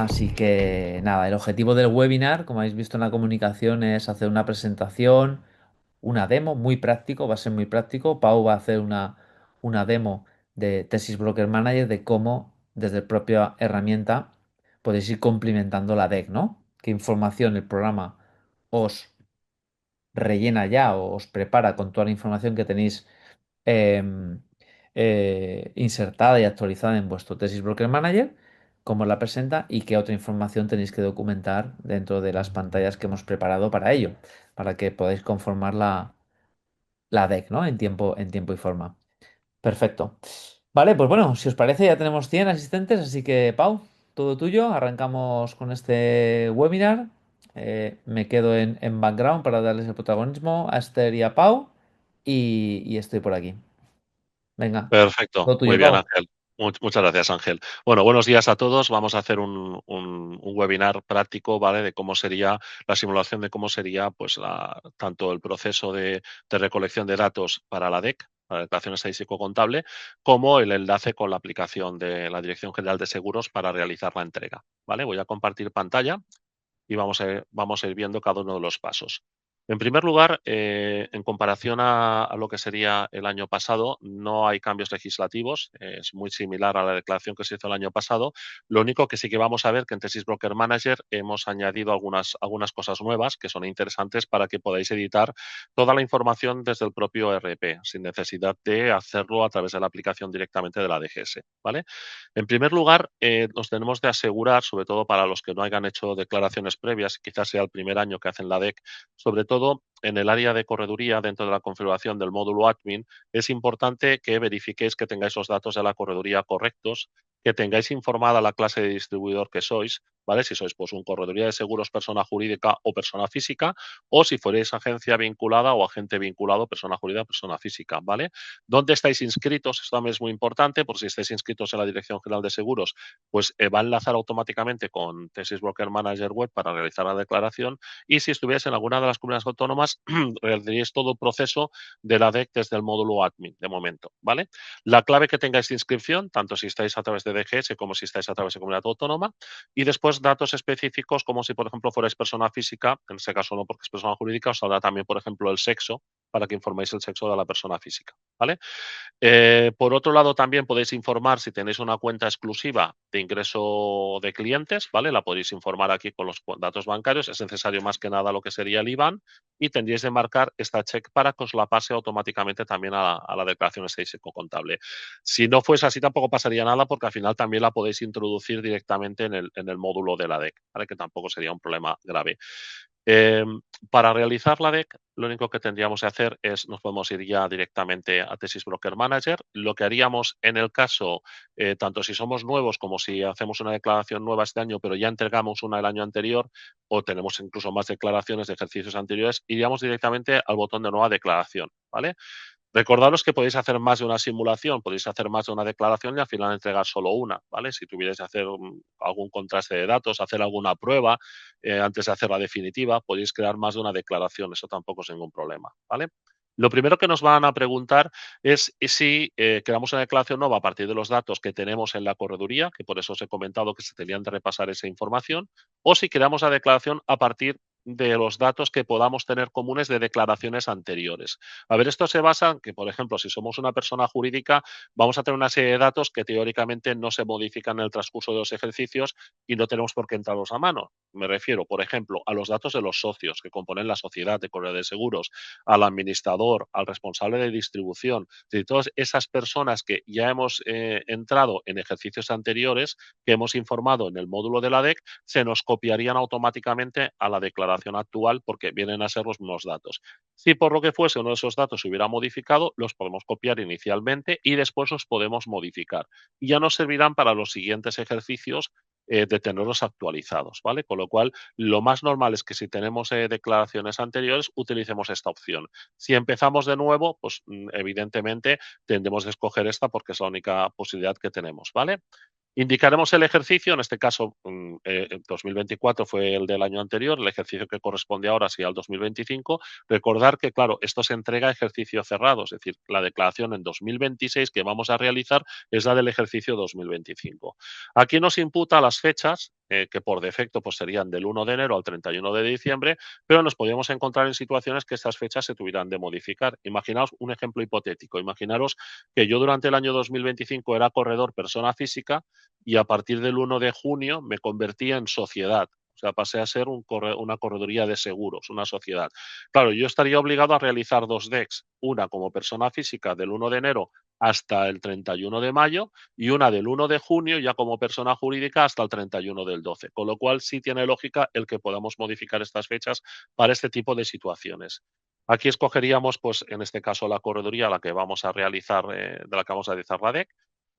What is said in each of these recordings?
Así que nada, el objetivo del webinar, como habéis visto en la comunicación, es hacer una presentación, una demo muy práctico, va a ser muy práctico. Pau va a hacer una demo de Thesis Broker Manager de cómo desde la propia herramienta podéis ir complementando la deck, ¿no? Qué información el programa os rellena ya o os prepara con toda la información que tenéis em, insertada y actualizada en vuestro Thesis Broker Manager, cómo la presenta y qué otra información tenéis que documentar dentro de las pantallas que hemos preparado para ello, para que podáis conformar la deck, ¿no? En tiempo y forma. Perfecto. Vale, pues bueno, si os parece, ya tenemos 100 asistentes, así que Pau, todo tuyo. Arrancamos con este webinar. Me quedo en background para darles el protagonismo a Esther y a Pau y estoy por aquí. Venga, Perfecto, todo muy tuyo, bien, Pau. Ángel. Muchas gracias, Ángel. Bueno, buenos días a todos. Vamos a hacer un webinar práctico, ¿vale? De cómo sería la simulación de cómo sería, pues, tanto el proceso de recolección de datos para la DEC, para la Declaración Estadístico-Contable, como el enlace con la aplicación de la Dirección General de Seguros para realizar la entrega, ¿vale? Voy a compartir pantalla y vamos a ir viendo cada uno de los pasos. En primer lugar, en comparación a lo que sería el año pasado, no hay cambios legislativos, es muy similar a la declaración que se hizo el año pasado. Lo único que sí que vamos a ver que en Thesis Broker Manager hemos añadido algunas cosas nuevas que son interesantes para que podáis editar toda la información desde el propio RP, sin necesidad de hacerlo a través de la aplicación directamente de la DGS, ¿vale? En primer lugar, nos tenemos de asegurar, sobre todo para los que no hayan hecho declaraciones previas, quizás sea el primer año que hacen la DEC, sobre todo en el área de correduría, dentro de la configuración del módulo admin, es importante que verifiquéis que tengáis los datos de la correduría correctos, que tengáis informada la clase de distribuidor que sois, ¿vale? Si sois pues un correduría de seguros persona jurídica o persona física, o si fuerais agencia vinculada o agente vinculado, persona jurídica, persona física, ¿vale? ¿Dónde estáis inscritos? Esto también es muy importante, por si estáis inscritos en la Dirección General de Seguros, pues va a enlazar automáticamente con Thesis Broker Manager Web para realizar la declaración, y si estuvierais en alguna de las comunidades autónomas, realizaríais todo el proceso de la DEC desde el módulo admin, de momento, ¿vale? La clave que tengáis de inscripción, tanto si estáis a través de DGS como si estáis a través de comunidad autónoma, y después datos específicos como si, por ejemplo, fuerais persona física, en este caso no porque es persona jurídica, os saldrá también, por ejemplo, el sexo, para que informéis el sexo de la persona física, ¿vale? Por otro lado, también podéis informar si tenéis una cuenta exclusiva de ingreso de clientes, ¿vale? La podéis informar aquí con los datos bancarios. Es necesario más que nada lo que sería el IBAN y tendríais de marcar esta check para que os la pase automáticamente también a la declaración estadístico contable. Si no fuese así, tampoco pasaría nada porque al final también la podéis introducir directamente en el módulo de la DEC, ¿vale? Que tampoco sería un problema grave. Eh, para realizar la DEC, lo único que tendríamos que hacer es, nos podemos ir ya directamente a Thesis Broker Manager. Lo que haríamos en el caso, tanto si somos nuevos como si hacemos una declaración nueva este año, pero ya entregamos una el año anterior, o tenemos incluso más declaraciones de ejercicios anteriores, iríamos directamente al botón de nueva declaración, ¿vale? Recordaros que podéis hacer más de una simulación, podéis hacer más de una declaración y al final entregar solo una, ¿vale? Si tuvierais que hacer algún contraste de datos, hacer alguna prueba antes de hacer la definitiva, podéis crear más de una declaración, eso tampoco es ningún problema, ¿vale? Lo primero que nos van a preguntar es si creamos una declaración nueva a partir de los datos que tenemos en la correduría, que por eso os he comentado que se tenían de repasar esa información, o si creamos la declaración a partir de los datos que podamos tener comunes de declaraciones anteriores. A ver, esto se basa en que, por ejemplo, si somos una persona jurídica, vamos a tener una serie de datos que teóricamente no se modifican en el transcurso de los ejercicios y no tenemos por qué entrarlos a mano. Me refiero, por ejemplo, a los datos de los socios que componen la sociedad de correo de seguros, al administrador, al responsable de distribución, de todas esas personas que ya hemos entrado en ejercicios anteriores, que hemos informado en el módulo de la DEC, se nos copiarían automáticamente a la declaración actual porque vienen a ser los mismos datos. Si por lo que fuese uno de esos datos se hubiera modificado, los podemos copiar inicialmente y después los podemos modificar. Y ya nos servirán para los siguientes ejercicios de tenerlos actualizados, ¿vale? Con lo cual, lo más normal es que si tenemos declaraciones anteriores, utilicemos esta opción. Si empezamos de nuevo, pues evidentemente tendremos que escoger esta porque es la única posibilidad que tenemos, ¿vale? Indicaremos el ejercicio, en este caso 2024 fue el del año anterior, el ejercicio que corresponde ahora sí al 2025. Recordar que, claro, esto se entrega a ejercicio cerrado, es decir, la declaración en 2026 que vamos a realizar es la del ejercicio 2025. Aquí nos imputa las fechas que por defecto pues serían del 1 de enero al 31 de diciembre, pero nos podíamos encontrar en situaciones que estas fechas se tuvieran de modificar. Imaginaos un ejemplo hipotético. Imaginaros que yo durante el año 2025 era corredor persona física y a partir del 1 de junio me convertí en sociedad. O sea, pasé a ser una correduría de seguros, una sociedad. Claro, yo estaría obligado a realizar dos DEX, una como persona física del 1 de enero hasta el 31 de mayo y una del 1 de junio ya como persona jurídica hasta el 31 del 12. Con lo cual sí tiene lógica el que podamos modificar estas fechas para este tipo de situaciones. Aquí escogeríamos, pues en este caso, la correduría a la que vamos a realizar, de la que vamos a realizar la DEC.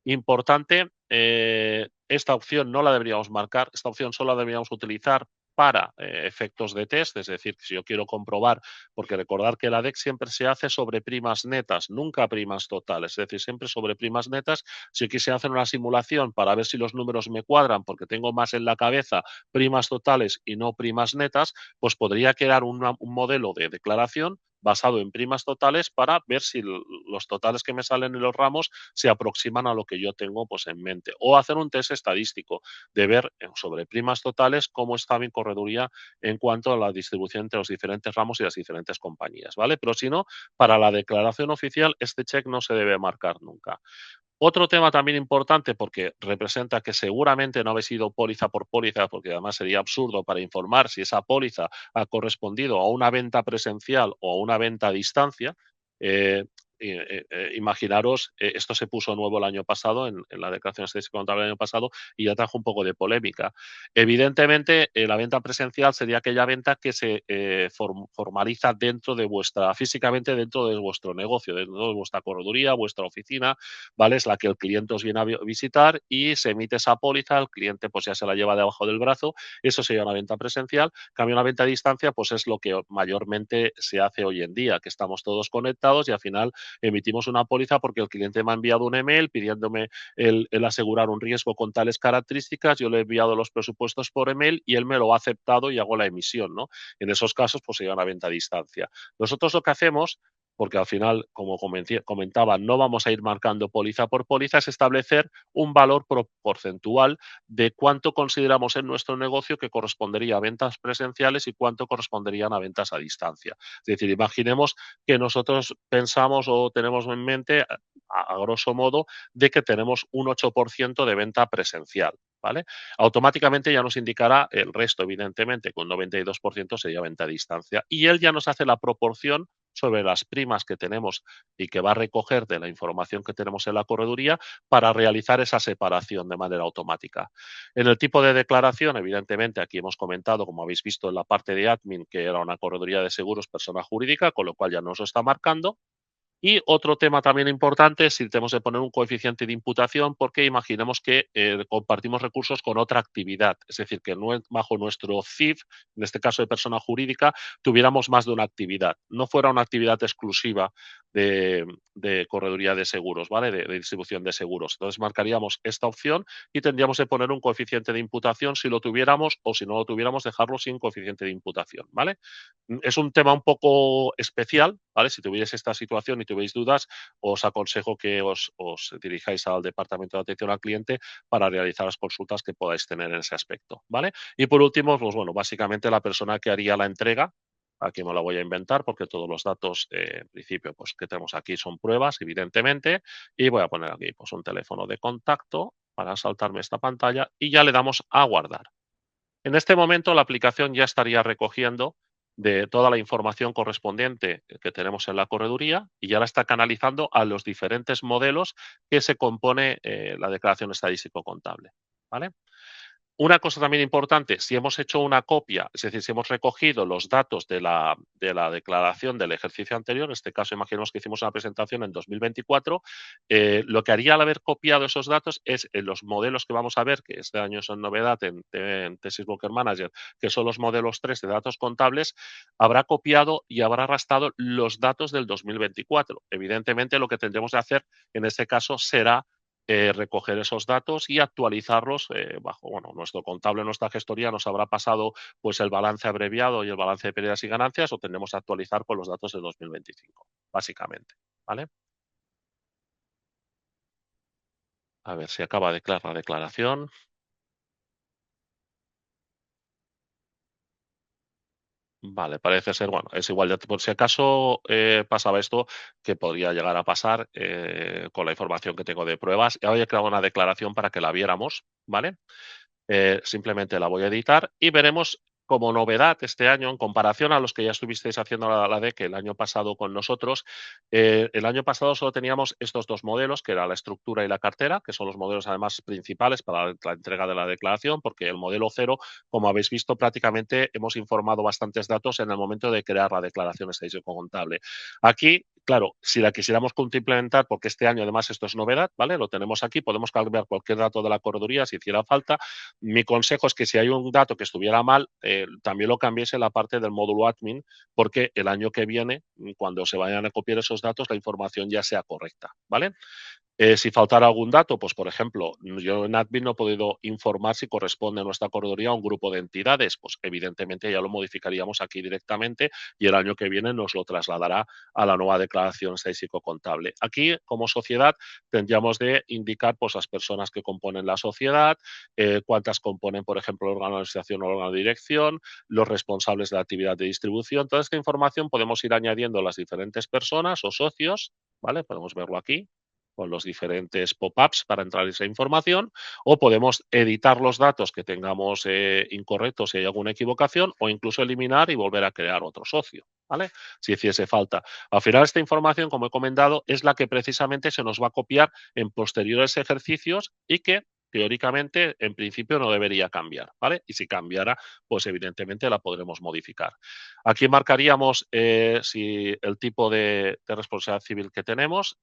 Importante, esta opción no la deberíamos marcar, esta opción solo la deberíamos utilizar para efectos de test, es decir, si yo quiero comprobar, porque recordar que la DEC siempre se hace sobre primas netas, nunca primas totales, es decir, siempre sobre primas netas. Si yo quisiera hacer una simulación para ver si los números me cuadran, porque tengo más en la cabeza primas totales y no primas netas, pues podría crear un modelo de declaración basado en primas totales para ver si los totales que me salen en los ramos se aproximan a lo que yo tengo pues, en mente. O hacer un test estadístico de ver sobre primas totales cómo está mi correduría en cuanto a la distribución entre los diferentes ramos y las diferentes compañías, ¿vale? Pero si no, para la declaración oficial este check no se debe marcar nunca. Otro tema también importante, porque representa que seguramente no habéis ido póliza por póliza, porque además sería absurdo para informar si esa póliza ha correspondido a una venta presencial o a una venta a distancia. Eh, Imaginaros, esto se puso nuevo el año pasado, en la declaración estadística contable del año pasado, y ya trajo un poco de polémica. Evidentemente, la venta presencial sería aquella venta que se formaliza dentro de físicamente dentro de vuestro negocio, dentro de vuestra correduría, vuestra oficina, ¿vale? Es la que el cliente os viene a visitar y se emite esa póliza, el cliente pues ya se la lleva debajo del brazo, eso sería una venta presencial. En cambio, una venta a distancia pues es lo que mayormente se hace hoy en día, que estamos todos conectados y al final emitimos una póliza porque el cliente me ha enviado un email pidiéndome el asegurar un riesgo con tales características, yo le he enviado los presupuestos por email y él me lo ha aceptado y hago la emisión, ¿no? En esos casos pues sería una venta a distancia. Nosotros lo que hacemos, porque al final, como comentaba, no vamos a ir marcando póliza por póliza, es establecer un valor porcentual de cuánto consideramos en nuestro negocio que correspondería a ventas presenciales y cuánto corresponderían a ventas a distancia. Es decir, imaginemos que nosotros pensamos o tenemos en mente, a grosso modo, de que tenemos un 8% de venta presencial. ¿Vale? Automáticamente ya nos indicará el resto, evidentemente, que un 92% sería venta a distancia. Y él ya nos hace la proporción sobre las primas que tenemos y que va a recoger de la información que tenemos en la correduría para realizar esa separación de manera automática. En el tipo de declaración, evidentemente, aquí hemos comentado, como habéis visto en la parte de admin, que era una correduría de seguros persona jurídica, con lo cual ya nos lo está marcando. Y otro tema también importante es si tenemos que poner un coeficiente de imputación, porque imaginemos que compartimos recursos con otra actividad, es decir, que bajo nuestro CIF, en este caso de persona jurídica, tuviéramos más de una actividad, no fuera una actividad exclusiva de correduría de seguros, ¿vale? De distribución de seguros. Entonces marcaríamos esta opción y tendríamos que poner un coeficiente de imputación si lo tuviéramos o si no lo tuviéramos, dejarlo sin coeficiente de imputación, ¿vale? Es un tema un poco especial, ¿vale? Si tuvierais esta situación y tuvisteis dudas, os aconsejo que os dirijáis al departamento de atención al cliente para realizar las consultas que podáis tener en ese aspecto, ¿vale? Y por último, pues bueno, básicamente la persona que haría la entrega, aquí me la voy a inventar porque todos los datos, en principio, pues que tenemos aquí son pruebas, evidentemente, y voy a poner aquí pues un teléfono de contacto para saltarme esta pantalla y ya le damos a guardar. En este momento la aplicación ya estaría recogiendo de toda la información correspondiente que tenemos en la correduría y ya la está canalizando a los diferentes modelos que se compone la declaración estadístico contable. ¿Vale? Una cosa también importante, si hemos hecho una copia, es decir, si hemos recogido los datos de la declaración del ejercicio anterior, en este caso imaginemos que hicimos una presentación en 2024, lo que haría al haber copiado esos datos es en los modelos que vamos a ver, que este año son novedad en Thesis Broker Manager, que son los modelos 3 de datos contables, habrá copiado y habrá arrastrado los datos del 2024. Evidentemente, lo que tendremos que hacer en este caso será recoger esos datos y actualizarlos bajo, bueno, nuestro contable, nuestra gestoría nos habrá pasado pues el balance abreviado y el balance de pérdidas y ganancias o tendremos que actualizar con los datos de 2025, básicamente, ¿vale? A ver si acaba de la declaración. Vale, parece ser, bueno, es igual, ya por si acaso pasaba esto, que podría llegar a pasar con la información que tengo de pruebas. Ya había creado una declaración para que la viéramos, ¿vale? Simplemente la voy a editar y veremos como novedad este año, en comparación a los que ya estuvisteis haciendo la DEC el año pasado con nosotros. El año pasado solo teníamos estos dos modelos, que era la estructura y la cartera, que son los modelos además principales para la entrega de la declaración, porque el modelo cero, como habéis visto, prácticamente hemos informado bastantes datos en el momento de crear la declaración estadístico contable. Aquí, claro, si la quisiéramos implementar, porque este año además esto es novedad, ¿vale? Lo tenemos aquí, podemos cambiar cualquier dato de la correduría si hiciera falta. Mi consejo es que si hay un dato que estuviera mal, también lo cambiese en la parte del módulo admin, porque el año que viene, cuando se vayan a copiar esos datos, la información ya sea correcta, ¿vale? Si faltara algún dato, pues por ejemplo, yo en admin no he podido informar si corresponde a nuestra correduría a un grupo de entidades, pues evidentemente ya lo modificaríamos aquí directamente y el año que viene nos lo trasladará a la nueva declaración estadístico-contable. Aquí, como sociedad, tendríamos de indicar pues, las personas que componen la sociedad, cuántas componen, por ejemplo, el órgano de administración o el órgano de dirección, los responsables de la actividad de distribución. Toda esta información podemos ir añadiendo a las diferentes personas o socios, ¿vale? Podemos verlo aquí con los diferentes pop-ups para entrar esa información, o podemos editar los datos que tengamos incorrectos si hay alguna equivocación, o incluso eliminar y volver a crear otro socio, ¿vale? Si hiciese falta. Al final, esta información, como he comentado, es la que precisamente se nos va a copiar en posteriores ejercicios y que teóricamente, en principio, no debería cambiar, ¿vale? Y si cambiara, pues evidentemente la podremos modificar. Aquí marcaríamos si el tipo de responsabilidad civil que tenemos,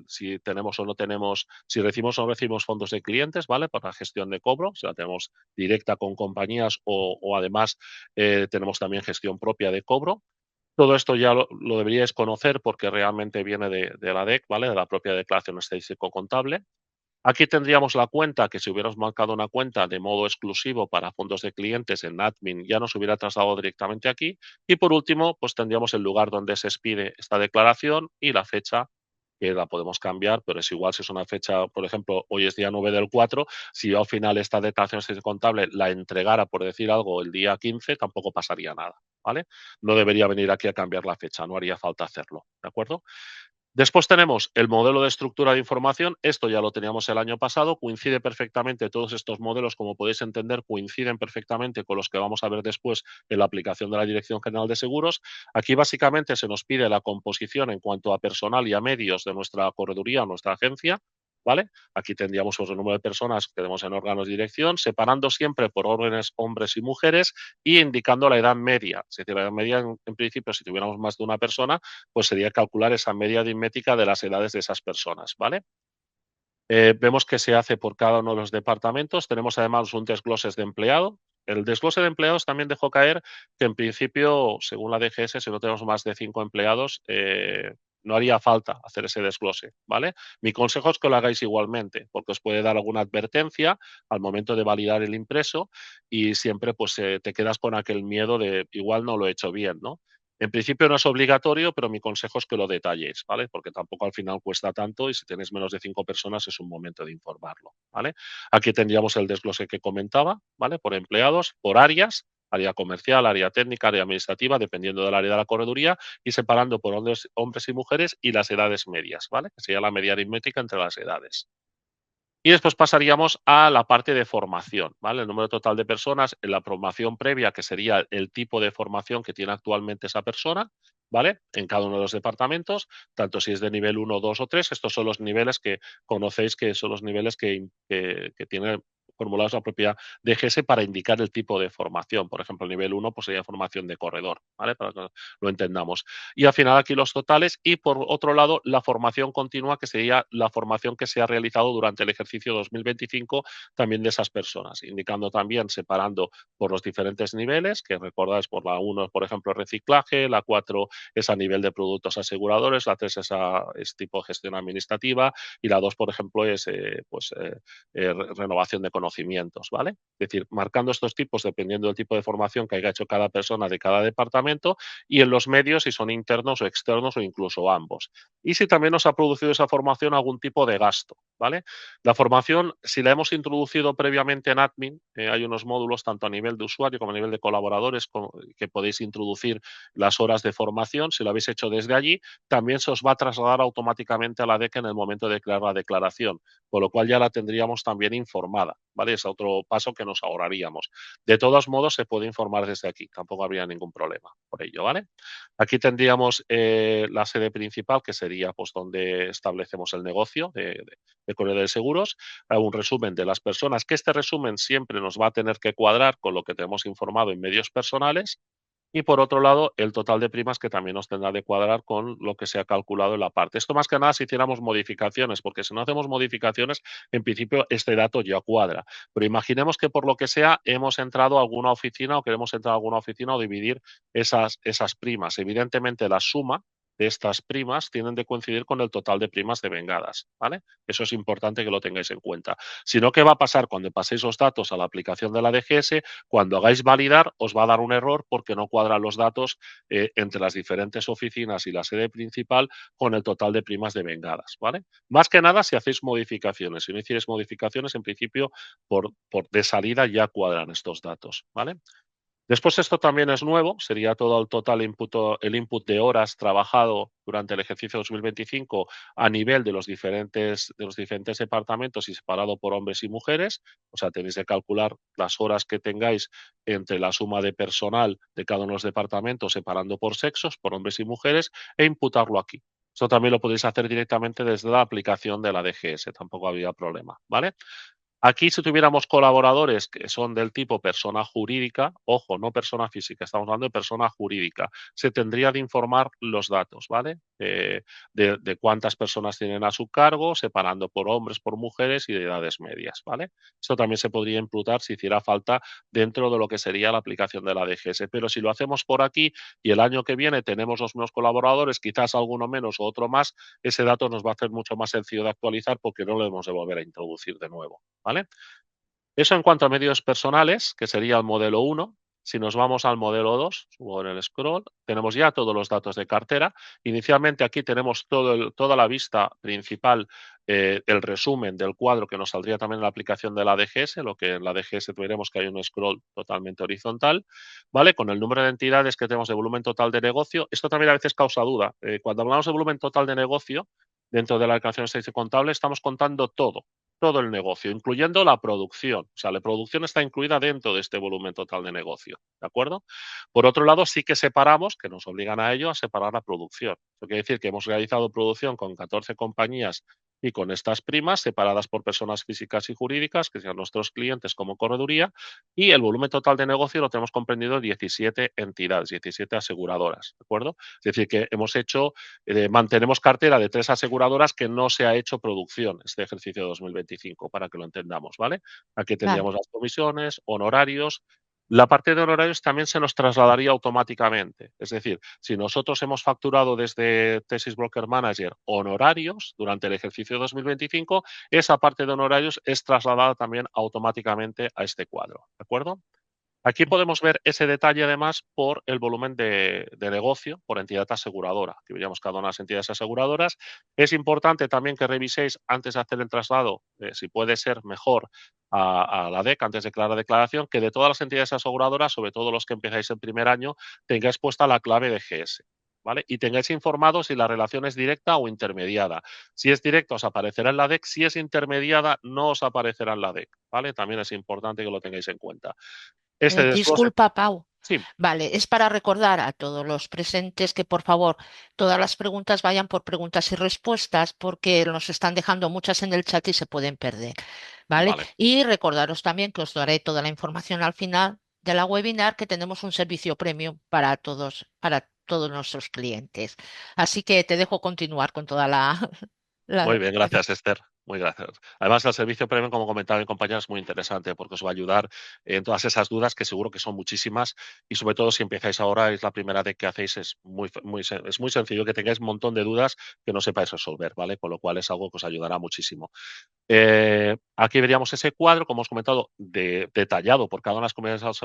si tenemos o no tenemos, si recibimos o no recibimos fondos de clientes, ¿vale? Para la gestión de cobro, si la tenemos directa con compañías o además tenemos también gestión propia de cobro. Todo esto ya lo deberíais conocer porque realmente viene de la DEC, ¿vale? De la propia declaración estadístico contable. Aquí tendríamos la cuenta, que si hubiéramos marcado una cuenta de modo exclusivo para fondos de clientes en admin, ya nos hubiera trasladado directamente aquí. Y por último, pues tendríamos el lugar donde se expide esta declaración y la fecha, que la podemos cambiar, pero es igual si es una fecha, por ejemplo, hoy es día 9 del 4, si yo al final esta declaración contable la entregara, por decir algo, el día 15, tampoco pasaría nada, ¿vale? No debería venir aquí a cambiar la fecha, no haría falta hacerlo, ¿de acuerdo? Después tenemos el modelo de estructura de información. Esto ya lo teníamos el año pasado. Coincide perfectamente, todos estos modelos, como podéis entender, coinciden perfectamente con los que vamos a ver después en la aplicación de la Dirección General de Seguros. Aquí básicamente se nos pide la composición en cuanto a personal y a medios de nuestra correduría, nuestra agencia. ¿Vale? Aquí tendríamos el número de personas que tenemos en órganos de dirección, separando siempre por órdenes hombres y mujeres y indicando la edad media. Es decir, la edad media, en principio, si tuviéramos más de una persona, pues sería calcular esa media aritmética de las edades de esas personas, ¿vale? Vemos que se hace por cada uno de los departamentos. Tenemos además un desgloses de empleado. El desglose de empleados también dejó caer que en principio, según la DGS, si no tenemos más de 5 empleados, no haría falta hacer ese desglose, ¿vale? Mi consejo es que lo hagáis igualmente, porque os puede dar alguna advertencia al momento de validar el impreso y siempre pues te quedas con aquel miedo de igual no lo he hecho bien, ¿no? En principio no es obligatorio, pero mi consejo es que lo detalléis, ¿vale? Porque tampoco al final cuesta tanto y si tenéis menos de 5 personas es un momento de informarlo, ¿vale? Aquí tendríamos el desglose que comentaba, ¿vale? Por empleados, por áreas, área comercial, área técnica, área administrativa, dependiendo del área de la correduría y separando por hombres y mujeres y las edades medias, ¿vale? Que sería la media aritmética entre las edades. Y después pasaríamos a la parte de formación, ¿vale? El número total de personas en la formación previa, que sería el tipo de formación que tiene actualmente esa persona, ¿vale? En cada uno de los departamentos, tanto si es de nivel 1, 2 o 3, estos son los niveles que conocéis que son los niveles que tiene formulados la propia DGS para indicar el tipo de formación. Por ejemplo, el nivel 1 pues sería formación de corredor, ¿vale? Para que lo entendamos. Y al final aquí los totales y por otro lado la formación continua, que sería la formación que se ha realizado durante el ejercicio 2025 también de esas personas, indicando también, separando por los diferentes niveles, que recordáis por la 1, por ejemplo, reciclaje, la 4 es a nivel de productos aseguradores, la 3 es tipo gestión administrativa y la 2, por ejemplo, es renovación de conocimientos, ¿vale? Es decir, marcando estos tipos dependiendo del tipo de formación que haya hecho cada persona de cada departamento y en los medios si son internos o externos o incluso ambos. Y si también nos ha producido esa formación algún tipo de gasto, ¿vale? La formación, si la hemos introducido previamente en Admin, hay unos módulos tanto a nivel de usuario como a nivel de colaboradores que podéis introducir las horas de formación. Si lo habéis hecho desde allí, también se os va a trasladar automáticamente a la DEC en el momento de crear la declaración, con lo cual ya la tendríamos también informada, ¿vale? Es otro paso que nos ahorraríamos. De todos modos, se puede informar desde aquí, tampoco habría ningún problema por ello, ¿vale? Aquí tendríamos la sede principal, que sería pues donde establecemos el negocio de Correo de Seguros, un resumen de las personas, que este resumen siempre nos va a tener que cuadrar con lo que tenemos informado en medios personales, y por otro lado, el total de primas que también nos tendrá de cuadrar con lo que se ha calculado en la parte. Esto más que nada si hiciéramos modificaciones, porque si no hacemos modificaciones, en principio este dato ya cuadra. Pero imaginemos que por lo que sea hemos entrado a alguna oficina o queremos entrar a alguna oficina o dividir esas primas. Evidentemente la suma de estas primas tienen de coincidir con el total de primas devengadas, ¿vale? Eso es importante que lo tengáis en cuenta. Si no, ¿qué va a pasar cuando paséis los datos a la aplicación de la DGS? Cuando hagáis validar, os va a dar un error porque no cuadran los datos entre las diferentes oficinas y la sede principal con el total de primas devengadas, ¿vale? Más que nada si hacéis modificaciones. Si no hicierais modificaciones, en principio, de salida ya cuadran estos datos, ¿vale? Después esto también es nuevo, sería todo el total el input de horas trabajado durante el ejercicio 2025 a nivel de los diferentes departamentos y separado por hombres y mujeres. O sea, tenéis que calcular las horas que tengáis entre la suma de personal de cada uno de los departamentos, separando por sexos, por hombres y mujeres, e imputarlo aquí. Esto también lo podéis hacer directamente desde la aplicación de la DGS, tampoco había problema, ¿vale? Aquí, si tuviéramos colaboradores que son del tipo persona jurídica, ojo, no persona física, estamos hablando de persona jurídica, se tendría de informar los datos, ¿vale? De cuántas personas tienen a su cargo, separando por hombres, por mujeres y de edades medias, ¿vale? Esto también se podría imputar si hiciera falta dentro de lo que sería la aplicación de la DGS. Pero si lo hacemos por aquí y el año que viene tenemos los mismos colaboradores, quizás alguno menos o otro más, ese dato nos va a hacer mucho más sencillo de actualizar porque no lo hemos de volver a introducir de nuevo, ¿vale? Eso en cuanto a medios personales, que sería el modelo 1. Si nos vamos al modelo 2, subo en el scroll, tenemos ya todos los datos de cartera. Inicialmente aquí tenemos toda la vista principal, el resumen del cuadro que nos saldría también en la aplicación de la DGS, lo que en la DGS veremos que hay un scroll totalmente horizontal, ¿vale? Con el número de entidades que tenemos de volumen total de negocio. Esto también a veces causa duda. Cuando hablamos de volumen total de negocio, dentro de la declaración de estadística contable, estamos contando todo el negocio, incluyendo la producción. O sea, la producción está incluida dentro de este volumen total de negocio, ¿de acuerdo? Por otro lado, sí que separamos, que nos obligan a ello, a separar la producción. Eso quiere decir que hemos realizado producción con 14 compañías y con estas primas separadas por personas físicas y jurídicas, que sean nuestros clientes como correduría, y el volumen total de negocio lo tenemos comprendido en 17 entidades, 17 aseguradoras, ¿de acuerdo? Es decir, que mantenemos cartera de 3 aseguradoras que no se ha hecho producción este ejercicio 2025, para que lo entendamos, ¿vale? Aquí Vale. tendríamos las comisiones, honorarios. La parte de honorarios también se nos trasladaría automáticamente. Es decir, si nosotros hemos facturado desde Thesis Broker Manager honorarios durante el ejercicio 2025, esa parte de honorarios es trasladada también automáticamente a este cuadro, ¿de acuerdo? Aquí podemos ver ese detalle además por el volumen de negocio por entidad aseguradora. Aquí veríamos cada una de las entidades aseguradoras. Es importante también que reviséis antes de hacer el traslado, si puede ser mejor a la DEC, antes de crear la declaración, que de todas las entidades aseguradoras, sobre todo los que empezáis el primer año, tengáis puesta la clave de GS. ¿Vale? Y tengáis informado si la relación es directa o intermediada. Si es directa, os aparecerá en la DEC. Si es intermediada, no os aparecerá en la DEC. ¿Vale? También es importante que lo tengáis en cuenta. Este desglose, Disculpa, Pau. sí, Vale, es para recordar a todos los presentes que por favor todas las preguntas vayan por preguntas y respuestas porque nos están dejando muchas en el chat y se pueden perder. ¿Vale? vale. Y recordaros también que os daré toda la información al final de la webinar que tenemos un servicio premium para todos nuestros clientes. Así que te dejo continuar con toda la, Muy la- bien, gracias, Esther. Muy gracias. Además, el servicio premium, como comentaba mi compañera, es muy interesante porque os va a ayudar en todas esas dudas que seguro que son muchísimas y sobre todo si empezáis ahora, es la primera vez que hacéis, es muy sencillo que tengáis un montón de dudas que no sepáis resolver, ¿vale? Con lo cual es algo que os ayudará muchísimo. Aquí veríamos ese cuadro, como hemos comentado, detallado por cada una de las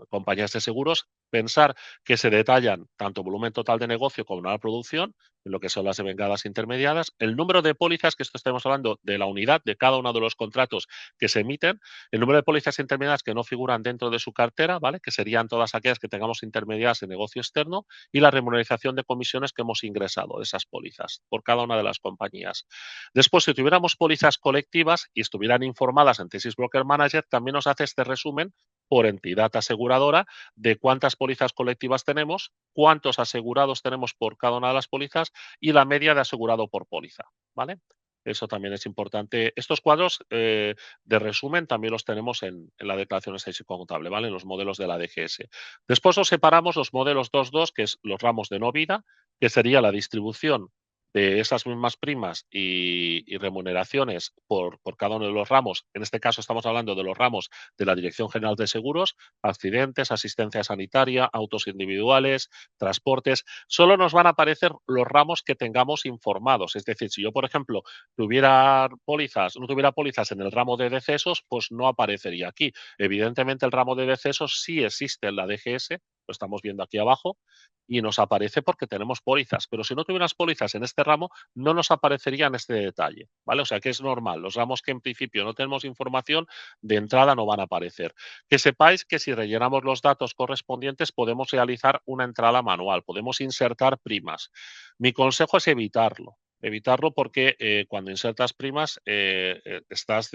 compañías de seguros. Pensar que se detallan tanto volumen total de negocio como la producción, en lo que son las devengadas intermediadas, el número de pólizas, que esto estamos hablando de la unidad de cada uno de los contratos que se emiten, el número de pólizas intermediadas que no figuran dentro de su cartera, ¿vale? Que serían todas aquellas que tengamos intermediadas en negocio externo, y la remuneración de comisiones que hemos ingresado de esas pólizas por cada una de las compañías. Después, si tuviéramos pólizas colectivas y estuvieran informadas en Thesis Broker Manager, también nos hace este resumen por entidad aseguradora de cuántas pólizas colectivas tenemos, cuántos asegurados tenemos por cada una de las pólizas y la media de asegurado por póliza, ¿vale? Eso también es importante. Estos cuadros de resumen también los tenemos en la declaración estadística contable, ¿vale? En los modelos de la DGS. Después os separamos los modelos 2.2, que es los ramos de no vida, que sería la distribución de esas mismas primas y remuneraciones por cada uno de los ramos. En este caso estamos hablando de los ramos de la Dirección General de Seguros, accidentes, asistencia sanitaria, autos individuales, transportes. Solo nos van a aparecer los ramos que tengamos informados. Es decir, si yo, por ejemplo, no tuviera pólizas en el ramo de decesos, pues no aparecería aquí. Evidentemente, el ramo de decesos sí existe en la DGS, lo estamos viendo aquí abajo, y nos aparece porque tenemos pólizas. Pero si no tuvieras pólizas en este ramo, no nos aparecería en este detalle, ¿vale? O sea que es normal. Los ramos que en principio no tenemos información, de entrada no van a aparecer. Que sepáis que si rellenamos los datos correspondientes, podemos realizar una entrada manual, podemos insertar primas. Mi consejo es evitarlo. Evitarlo porque cuando insertas primas estás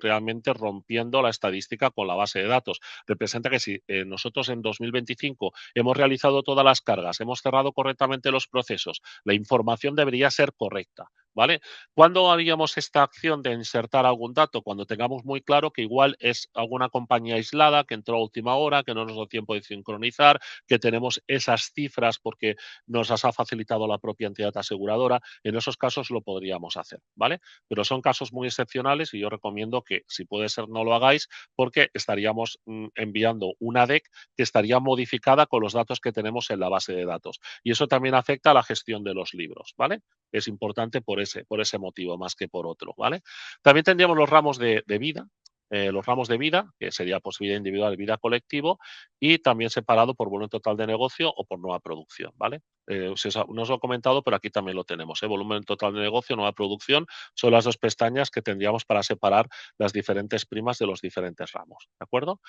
realmente rompiendo la estadística con la base de datos. Representa que si nosotros en 2025 hemos realizado todas las cargas, hemos cerrado correctamente los procesos, la información debería ser correcta, ¿vale? ¿Cuándo haríamos esta acción de insertar algún dato? Cuando tengamos muy claro que igual es alguna compañía aislada que entró a última hora, que no nos da tiempo de sincronizar, que tenemos esas cifras porque nos las ha facilitado la propia entidad aseguradora. En esos casos lo podríamos hacer, ¿vale? Pero son casos muy excepcionales y yo recomiendo que, si puede ser, no lo hagáis, porque estaríamos enviando una DEC que estaría modificada con los datos que tenemos en la base de datos. Y eso también afecta a la gestión de los libros, ¿vale? Es importante por ese motivo más que por otro, ¿vale? También tendríamos los ramos de vida, los ramos de vida, que sería pues vida individual y vida colectivo, y también separado por volumen total de negocio o por nueva producción, ¿vale? No os lo he comentado, pero aquí también lo tenemos. Volumen total de negocio, nueva producción, son las dos pestañas que tendríamos para separar las diferentes primas de los diferentes ramos, ¿de acuerdo?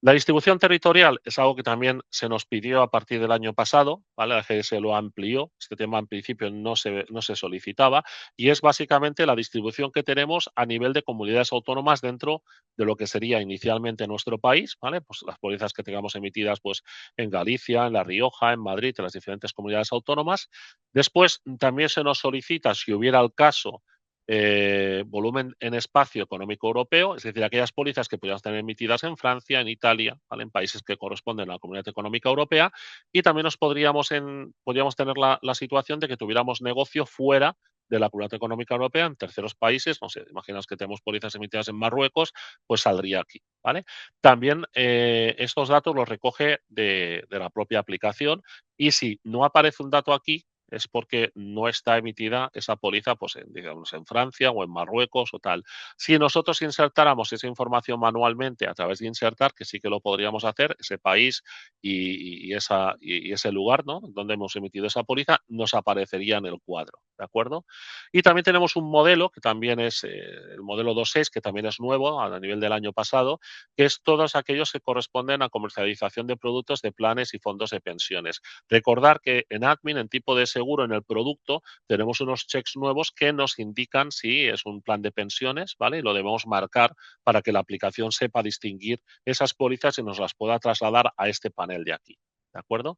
La distribución territorial es algo que también se nos pidió a partir del año pasado, ¿vale? La GS lo amplió, este tema en principio no se solicitaba, y es básicamente la distribución que tenemos a nivel de comunidades autónomas dentro de lo que sería inicialmente nuestro país, ¿vale? Pues las pólizas que tengamos emitidas pues, en Galicia, en La Rioja, en Madrid, en las diferentes comunidades autónomas. Después también se nos solicita, si hubiera el caso, volumen en espacio económico europeo, es decir, aquellas pólizas que podríamos tener emitidas en Francia, en Italia, ¿vale? En países que corresponden a la Comunidad Económica Europea, y también podríamos tener la situación de que tuviéramos negocio fuera de la Comunidad Económica Europea, en terceros países. No sé, imaginaos que tenemos pólizas emitidas en Marruecos, pues saldría aquí, ¿vale? También estos datos los recoge de la propia aplicación, y si no aparece un dato aquí, es porque no está emitida esa póliza pues, digamos, en Francia o en Marruecos o tal. Si nosotros insertáramos esa información manualmente a través de insertar, que sí que lo podríamos hacer, ese país y ese lugar, ¿no?, donde hemos emitido esa póliza, nos aparecería en el cuadro, ¿de acuerdo? Y también tenemos un modelo, que también es el modelo 2.6, que también es nuevo a nivel del año pasado, que es todos aquellos que corresponden a comercialización de productos de planes y fondos de pensiones. Recordar que en admin, en tipo de seguro, en el producto, tenemos unos checks nuevos que nos indican si es un plan de pensiones, ¿vale? Y lo debemos marcar para que la aplicación sepa distinguir esas pólizas y nos las pueda trasladar a este panel de aquí, ¿de acuerdo?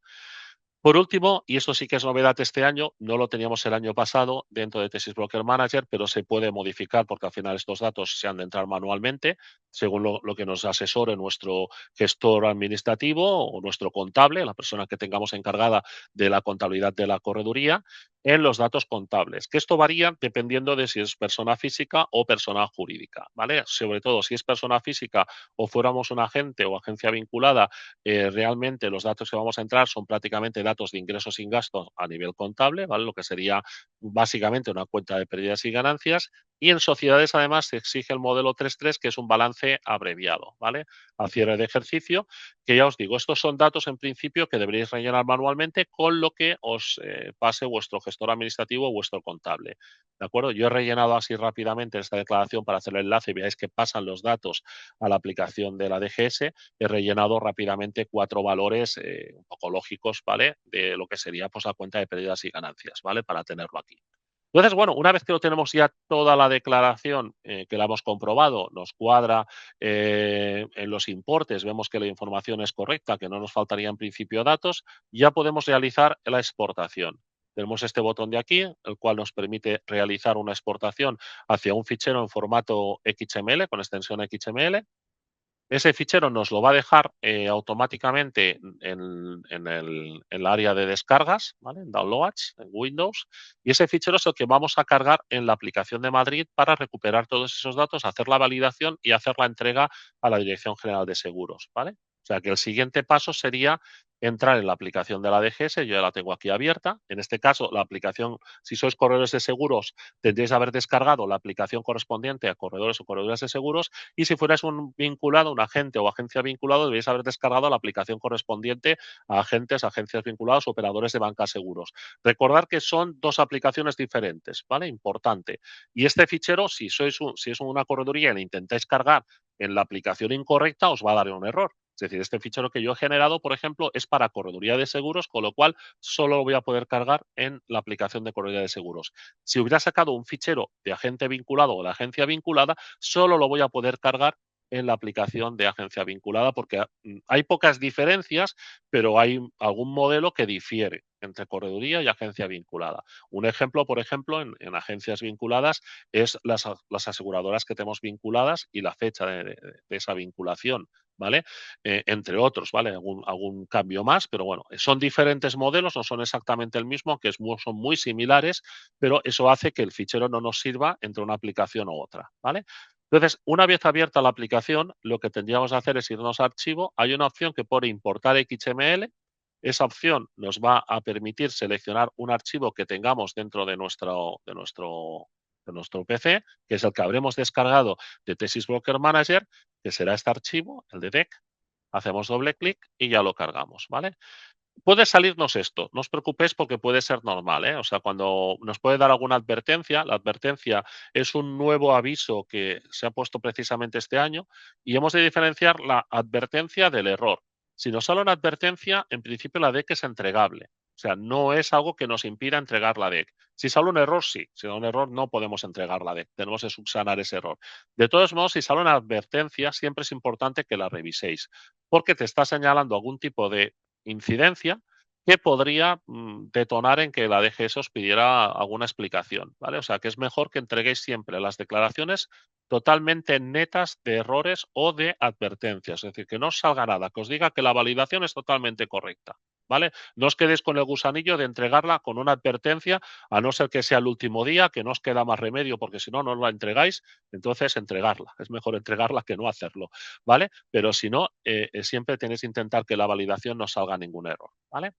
Por último, y esto sí que es novedad este año, no lo teníamos el año pasado dentro de Thesis Broker Manager, pero se puede modificar porque al final estos datos se han de entrar manualmente, según lo que nos asesore nuestro gestor administrativo o nuestro contable, la persona que tengamos encargada de la contabilidad de la correduría, en los datos contables, que esto varía dependiendo de si es persona física o persona jurídica, ¿vale? Sobre todo si es persona física o fuéramos un agente o agencia vinculada, realmente los datos que vamos a entrar son prácticamente datos de ingresos sin gastos a nivel contable, ¿vale? Lo que sería básicamente una cuenta de pérdidas y ganancias. Y en sociedades, además, se exige el modelo 3.3, que es un balance abreviado, ¿vale? A cierre de ejercicio, que ya os digo, estos son datos en principio que deberéis rellenar manualmente con lo que os pase vuestro gestor administrativo o vuestro contable, ¿de acuerdo? Yo he rellenado así rápidamente esta declaración para hacer el enlace y veáis que pasan los datos a la aplicación de la DGS. He rellenado rápidamente 4 valores un poco lógicos, ¿vale? De lo que sería pues la cuenta de pérdidas y ganancias, ¿vale? Para tenerlo aquí. Entonces, bueno, una vez que lo tenemos ya toda la declaración, que la hemos comprobado, nos cuadra en los importes, vemos que la información es correcta, que no nos faltaría en principio datos, ya podemos realizar la exportación. Tenemos este botón de aquí, el cual nos permite realizar una exportación hacia un fichero en formato XML, con extensión XML. Ese fichero nos lo va a dejar automáticamente en el área de descargas, ¿vale? En Downloads, en Windows, y ese fichero es el que vamos a cargar en la aplicación de Madrid para recuperar todos esos datos, hacer la validación y hacer la entrega a la Dirección General de Seguros, ¿vale? O sea que el siguiente paso sería entrar en la aplicación de la DGS, yo ya la tengo aquí abierta. En este caso, la aplicación, si sois corredores de seguros, tendréis que haber descargado la aplicación correspondiente a corredores o corredoras de seguros, y si fuerais un vinculado, un agente o agencia vinculado, debéis haber descargado la aplicación correspondiente a agentes, agencias vinculadas o operadores de banca seguros. Recordar que son 2 aplicaciones diferentes, ¿vale? Importante. Y este fichero, si es una correduría y le intentáis cargar en la aplicación incorrecta, os va a dar un error. Es decir, este fichero que yo he generado, por ejemplo, es para correduría de seguros, con lo cual solo lo voy a poder cargar en la aplicación de correduría de seguros. Si hubiera sacado un fichero de agente vinculado o de agencia vinculada, solo lo voy a poder cargar en la aplicación de agencia vinculada, porque hay pocas diferencias, pero hay algún modelo que difiere entre correduría y agencia vinculada. Un ejemplo, por ejemplo, en agencias vinculadas es las aseguradoras que tenemos vinculadas y la fecha de esa vinculación, ¿vale? Entre otros, ¿vale? Algún cambio más, pero bueno, son diferentes modelos, no son exactamente el mismo, que son muy similares, pero eso hace que el fichero no nos sirva entre una aplicación u otra, ¿vale? Entonces, una vez abierta la aplicación, lo que tendríamos que hacer es irnos a archivo. Hay una opción que pone importar XML. Esa opción nos va a permitir seleccionar un archivo que tengamos dentro de nuestro PC, que es el que habremos descargado de Thesis Broker Manager, que será este archivo, el de DEC. Hacemos doble clic y ya lo cargamos, ¿vale? Puede salirnos esto, no os preocupéis porque puede ser normal, ¿eh? O sea, cuando nos puede dar alguna advertencia, la advertencia es un nuevo aviso que se ha puesto precisamente este año y hemos de diferenciar la advertencia del error. Si nos sale una advertencia, en principio la DEC es entregable. O sea, no es algo que nos impida entregar la DEC. Si sale un error, sí. Si sale un error, no podemos entregar la DEC. Tenemos que subsanar ese error. De todos modos, si sale una advertencia, siempre es importante que la reviséis, porque te está señalando algún tipo de incidencia que podría detonar en que la DGS os pidiera alguna explicación, ¿vale? O sea, que es mejor que entreguéis siempre las declaraciones totalmente netas de errores o de advertencias, es decir, que no os salga nada, que os diga que la validación es totalmente correcta, ¿vale? No os quedéis con el gusanillo de entregarla con una advertencia, a no ser que sea el último día, que no os queda más remedio, porque si no, no la entregáis, entonces entregarla. Es mejor entregarla que no hacerlo, ¿vale? Pero si no, siempre tenéis que intentar que la validación no salga ningún error, ¿vale?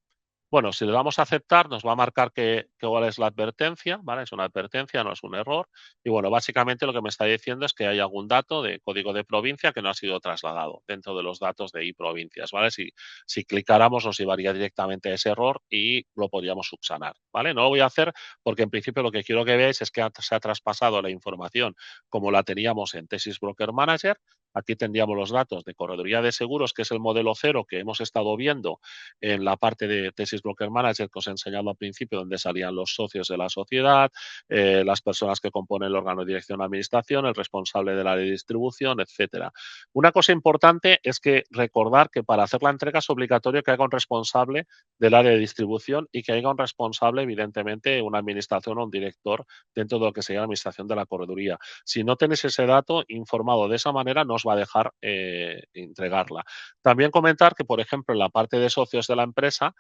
Bueno, si le damos a aceptar, nos va a marcar que cuál es la advertencia, ¿vale? Es una advertencia, no es un error. Y bueno, básicamente lo que me está diciendo es que hay algún dato de código de provincia que no ha sido trasladado dentro de los datos de iProvincias, ¿vale? Si clicáramos nos llevaría directamente a ese error y lo podríamos subsanar, ¿vale? No lo voy a hacer porque en principio lo que quiero que veáis es que se ha traspasado la información como la teníamos en Thesis Broker Manager. Aquí tendríamos los datos de correduría de seguros, que es el modelo 0 que hemos estado viendo en la parte de Thesis Broker Manager que os he enseñado al principio, donde salían los socios de la sociedad, las personas que componen el órgano de dirección de administración, el responsable del área de distribución, etcétera. Una cosa importante es que recordar que para hacer la entrega es obligatorio que haya un responsable del área de distribución y que haya un responsable, evidentemente, una administración o un director dentro de lo que sería la administración de la correduría. Si no tenéis ese dato informado de esa manera, no os va a dejar entregarla. También comentar que, por ejemplo, en la parte de socios de la empresa,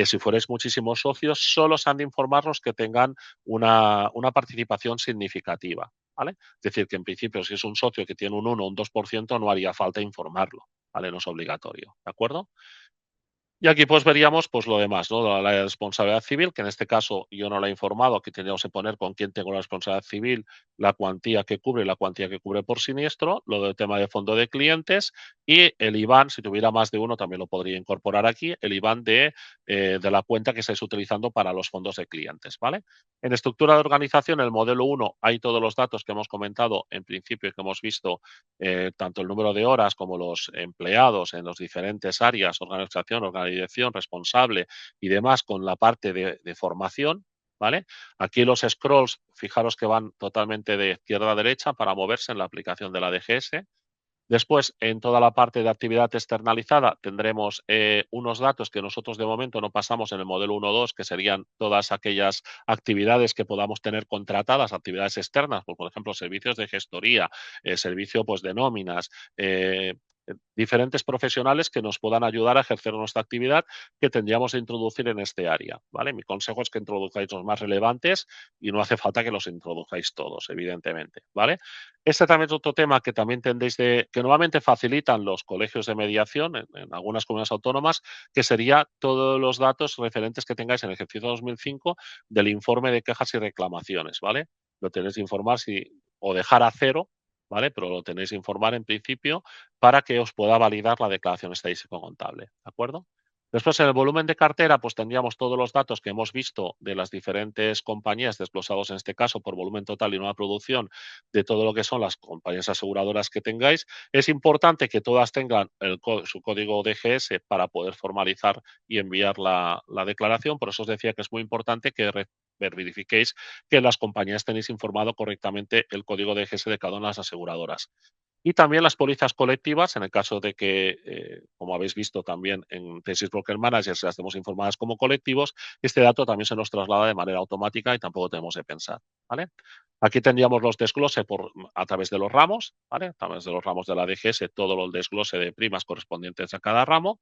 si fuerais muchísimos socios, solo se han de informar los que tengan una participación significativa, ¿vale? Es decir, que en principio, si es un socio que tiene un 1 o un 2%, no haría falta informarlo, ¿vale? No es obligatorio, ¿de acuerdo? Y aquí pues veríamos pues lo demás, ¿no? La responsabilidad civil, que en este caso yo no la he informado, aquí tendríamos que poner con quién tengo la responsabilidad civil, la cuantía que cubre y la cuantía que cubre por siniestro, lo del tema de fondo de clientes y el IBAN, si tuviera más de uno también lo podría incorporar aquí, el IBAN de la cuenta que estáis utilizando para los fondos de clientes, ¿vale? En estructura de organización, el modelo 1, hay todos los datos que hemos comentado en principio y que hemos visto, tanto el número de horas como los empleados en las diferentes áreas, organización, organización, responsable y demás, con la parte de formación, ¿vale? Aquí los scrolls, fijaros que van totalmente de izquierda a derecha para moverse en la aplicación de la DGS. Después, en toda la parte de actividad externalizada, tendremos unos datos que nosotros de momento no pasamos en el modelo 1.2, que serían todas aquellas actividades que podamos tener contratadas, actividades externas, pues, por ejemplo, servicios de gestoría, servicio pues, de nóminas, diferentes profesionales que nos puedan ayudar a ejercer nuestra actividad que tendríamos que introducir en este área, ¿vale? Mi consejo es que introduzcáis los más relevantes y no hace falta que los introduzcáis todos, evidentemente, ¿vale? Este también es otro tema que también tendréis que normalmente facilitan los colegios de mediación en algunas comunidades autónomas, que sería todos los datos referentes que tengáis en el ejercicio 2005 del informe de quejas y reclamaciones, ¿vale? Lo tenéis que informar o dejar a cero, ¿vale? Pero lo tenéis que informar en principio para que os pueda validar la declaración estadístico contable, ¿de acuerdo? Después, en el volumen de cartera, pues tendríamos todos los datos que hemos visto de las diferentes compañías, desglosados en este caso por volumen total y nueva producción, de todo lo que son las compañías aseguradoras que tengáis. Es importante que todas tengan su código DGS para poder formalizar y enviar la declaración. Por eso os decía que es muy importante que verifiquéis que las compañías tenéis informado correctamente el código DGS de cada una de las aseguradoras. Y también las pólizas colectivas, en el caso de que, como habéis visto también en Thesis Broker Manager, las tenemos informadas como colectivos, este dato también se nos traslada de manera automática y tampoco tenemos que pensar, ¿vale? Aquí tendríamos los desglose a través de los ramos, ¿vale? A través de los ramos de la DGS, todo el desglose de primas correspondientes a cada ramo,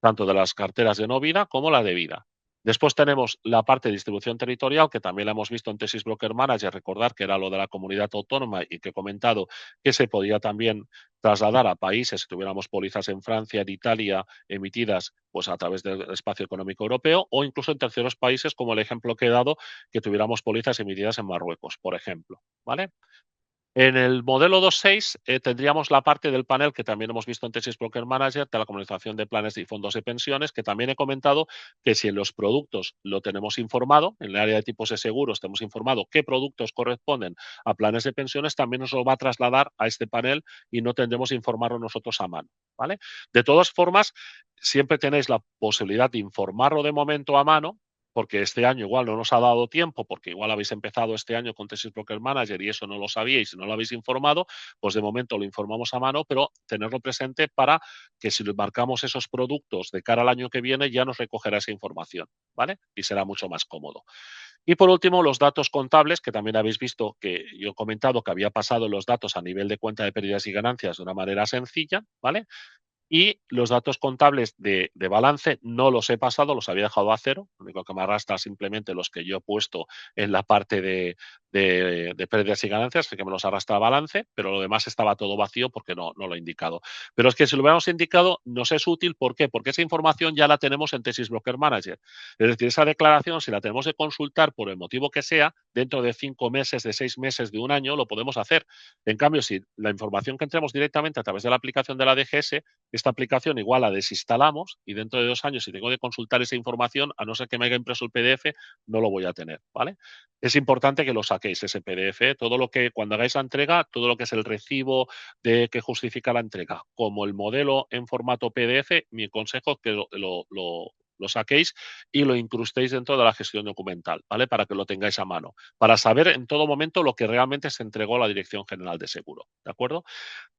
tanto de las carteras de no vida como la de vida. Después tenemos la parte de distribución territorial, que también la hemos visto en Thesis Broker Manager, recordar que era lo de la comunidad autónoma y que he comentado que se podía también trasladar a países, si tuviéramos pólizas en Francia, en Italia, emitidas pues a través del espacio económico europeo, o incluso en terceros países, como el ejemplo que he dado, que tuviéramos pólizas emitidas en Marruecos, por ejemplo, ¿vale? En el modelo 2.6 tendríamos la parte del panel que también hemos visto en Thesis Broker Manager, de la comunicación de planes y fondos de pensiones, que también he comentado que si en los productos lo tenemos informado, en el área de tipos de seguros tenemos informado qué productos corresponden a planes de pensiones, también nos lo va a trasladar a este panel y no tendremos que informarlo nosotros a mano, ¿vale? De todas formas, siempre tenéis la posibilidad de informarlo de momento a mano, porque este año igual no nos ha dado tiempo, porque igual habéis empezado este año con Thesis Broker Manager y eso no lo sabíais y no lo habéis informado, pues de momento lo informamos a mano, pero tenerlo presente para que si marcamos esos productos de cara al año que viene ya nos recogerá esa información, ¿vale? Y será mucho más cómodo. Y por último, los datos contables, que también habéis visto que yo he comentado que había pasado los datos a nivel de cuenta de pérdidas y ganancias de una manera sencilla, ¿vale? Y los datos contables de balance no los he pasado, los había dejado a cero. Lo único que me arrastra simplemente los que yo he puesto en la parte de pérdidas y ganancias, que me los arrastra a balance, pero lo demás estaba todo vacío porque no lo he indicado. Pero es que si lo hubiéramos indicado, nos es útil. ¿Por qué? Porque esa información ya la tenemos en Thesis Broker Manager. Es decir, esa declaración, si la tenemos que consultar por el motivo que sea, dentro de 5 meses, de 6 meses, de un año, lo podemos hacer. En cambio, si la información que entremos directamente a través de la aplicación de la DGS, esta aplicación igual la desinstalamos y dentro de 2 años, si tengo que consultar esa información, a no ser que me haya impreso el PDF, no lo voy a tener, ¿vale? Es importante que lo saquéis ese PDF, todo lo que cuando hagáis la entrega, todo lo que es el recibo de que justifica la entrega, como el modelo en formato PDF, mi consejo es que lo saquéis y lo incrustéis dentro de la gestión documental, ¿vale? Para que lo tengáis a mano, para saber en todo momento lo que realmente se entregó a la Dirección General de Seguro, ¿de acuerdo?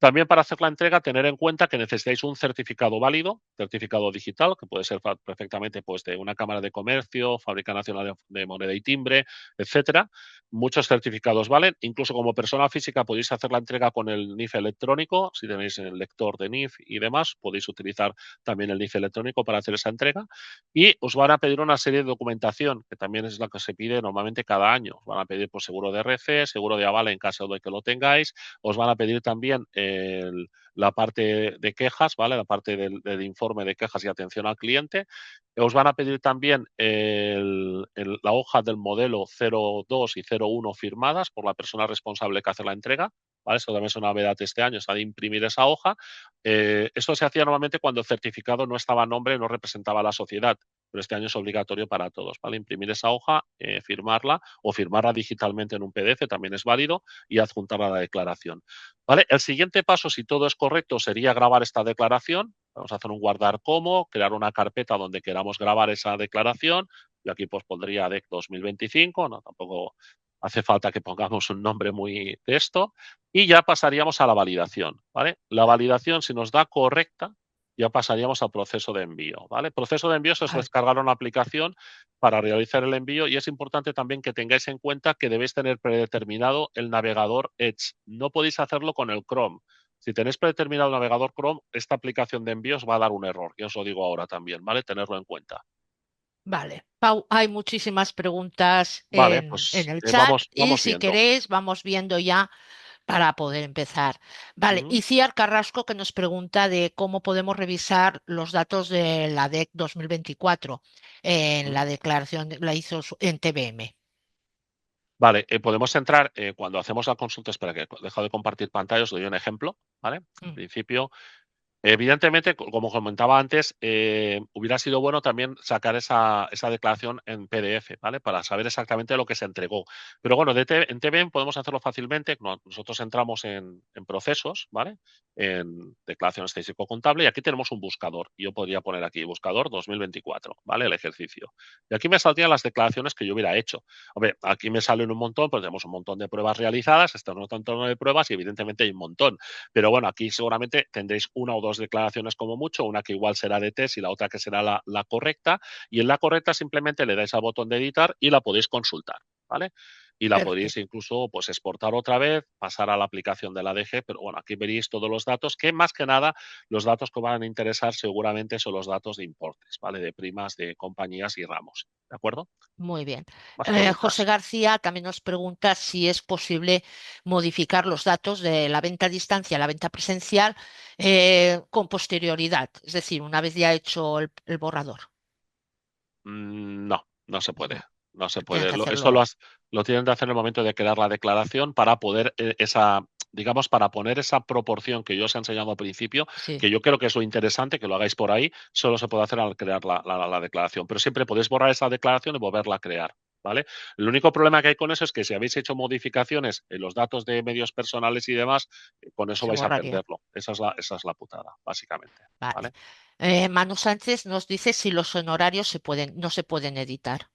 También para hacer la entrega, tener en cuenta que necesitáis un certificado válido, certificado digital, que puede ser perfectamente pues, de una Cámara de Comercio, Fábrica Nacional de Moneda y Timbre, etcétera. Muchos certificados valen. Incluso como persona física podéis hacer la entrega con el NIF electrónico. Si tenéis el lector de NIF y demás, podéis utilizar también el NIF electrónico para hacer esa entrega. Y os van a pedir una serie de documentación, que también es la que se pide normalmente cada año. Os van a pedir pues, seguro de RC, seguro de aval en caso de que lo tengáis, os van a pedir también la parte de quejas, ¿vale? La parte del informe de quejas y atención al cliente. Os van a pedir también la hoja del modelo 02 y 01 firmadas por la persona responsable que hace la entrega. ¿Vale? Esto también es una novedad este año, está de imprimir esa hoja. Esto se hacía normalmente cuando el certificado no estaba a nombre, no representaba a la sociedad, pero este año es obligatorio para todos, ¿vale? Imprimir esa hoja, firmarla o firmarla digitalmente en un PDF, también es válido, y adjuntarla a la declaración. ¿Vale? El siguiente paso, si todo es correcto, sería grabar esta declaración. Vamos a hacer un guardar como, crear una carpeta donde queramos grabar esa declaración. Yo aquí pues pondría DEC 2025, no, tampoco hace falta que pongamos un nombre muy de esto. Y ya pasaríamos a la validación, ¿vale? La validación, si nos da correcta, ya pasaríamos al proceso de envío, ¿vale? Proceso de envío es Vale. descargar una aplicación para realizar el envío y es importante también que tengáis en cuenta que debéis tener predeterminado el navegador Edge. No podéis hacerlo con el Chrome. Si tenéis predeterminado el navegador Chrome, esta aplicación de envíos va a dar un error. Yo os lo digo ahora también, ¿vale? Tenerlo en cuenta. Vale, Pau, hay muchísimas preguntas Vale, en pues el chat y vamos si viendo. queréis vamos viendo ya para poder empezar. Vale, Ujú. y Ciar Carrasco que nos pregunta de cómo podemos revisar los datos de la DEC 2024 en Ujú. la declaración, la hizo en TVM. Vale, podemos entrar cuando hacemos la consulta. Espera, que dejo de compartir pantalla, os doy un ejemplo, ¿vale? En Mm. principio, evidentemente, como comentaba antes, hubiera sido bueno también sacar esa declaración en PDF, ¿vale? Para saber exactamente lo que se entregó. Pero bueno, en TVM podemos hacerlo fácilmente. Nosotros entramos en procesos, ¿vale? En declaración estadístico-contable y aquí tenemos un buscador. Yo podría poner aquí buscador 2024, ¿vale? El ejercicio. Y aquí me saldrían las declaraciones que yo hubiera hecho. Hombre, aquí me salen un montón, pues tenemos un montón de pruebas realizadas, este no tanto de pruebas y evidentemente hay un montón. Pero bueno, aquí seguramente tendréis una o dos declaraciones como mucho, una que igual será de test y la otra que será la correcta. Y en la correcta simplemente le dais al botón de editar y la podéis consultar, ¿vale? Y la podréis Perfecto. incluso pues exportar otra vez, pasar a la aplicación de la ADG, pero bueno, aquí veréis todos los datos, que más que nada los datos que van a interesar seguramente son los datos de importes, ¿vale? De primas de compañías y ramos, ¿de acuerdo? Muy bien. Más José preguntas. García también nos pregunta si es posible modificar los datos de la venta a distancia a la venta presencial con posterioridad, es decir, una vez ya hecho el borrador. No, no se puede. No, No se tiene puede. que Esto hacerlo. lo tienen que hacer en el momento de crear la declaración para poder digamos, para poner esa proporción que yo os he enseñado al principio, Sí, que yo creo que es lo interesante, que lo hagáis por ahí, solo se puede hacer al crear la declaración. Pero siempre podéis borrar esa declaración y volverla a crear. ¿Vale? El único problema que hay con eso es que si habéis hecho modificaciones en los datos de medios personales y demás, con eso se vais a borraría. perderlo. Esa es la putada, básicamente. Vale. ¿Vale? Manu Sánchez nos dice si los honorarios no se pueden editar.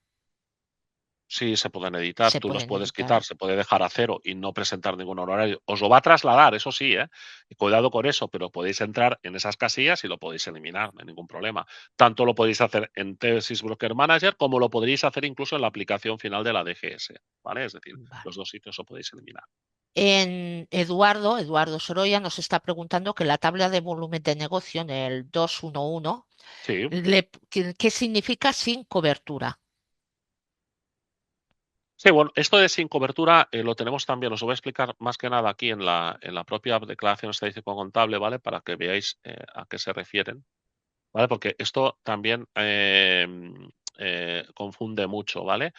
Sí, se pueden editar, Se tú los pueden puedes quitar, editar. se puede dejar a cero y no presentar ningún honorario. Os lo va a trasladar, eso sí, ¿eh? Y cuidado con eso, pero podéis entrar en esas casillas y lo podéis eliminar, no hay ningún problema. Tanto lo podéis hacer en Thesis Broker Manager como lo podréis hacer incluso en la aplicación final de la DGS, ¿vale? Es decir, Vale. los dos sitios lo podéis eliminar. Eduardo Sorolla nos está preguntando que la tabla de volumen de negocio en el 211, Sí, ¿qué significa sin cobertura? sí, bueno, esto de sin cobertura lo tenemos también, os lo voy a explicar más que nada aquí en la propia declaración estadístico contable, ¿vale? Para que veáis a qué se refieren. ¿Vale? Porque esto también confunde mucho, ¿vale?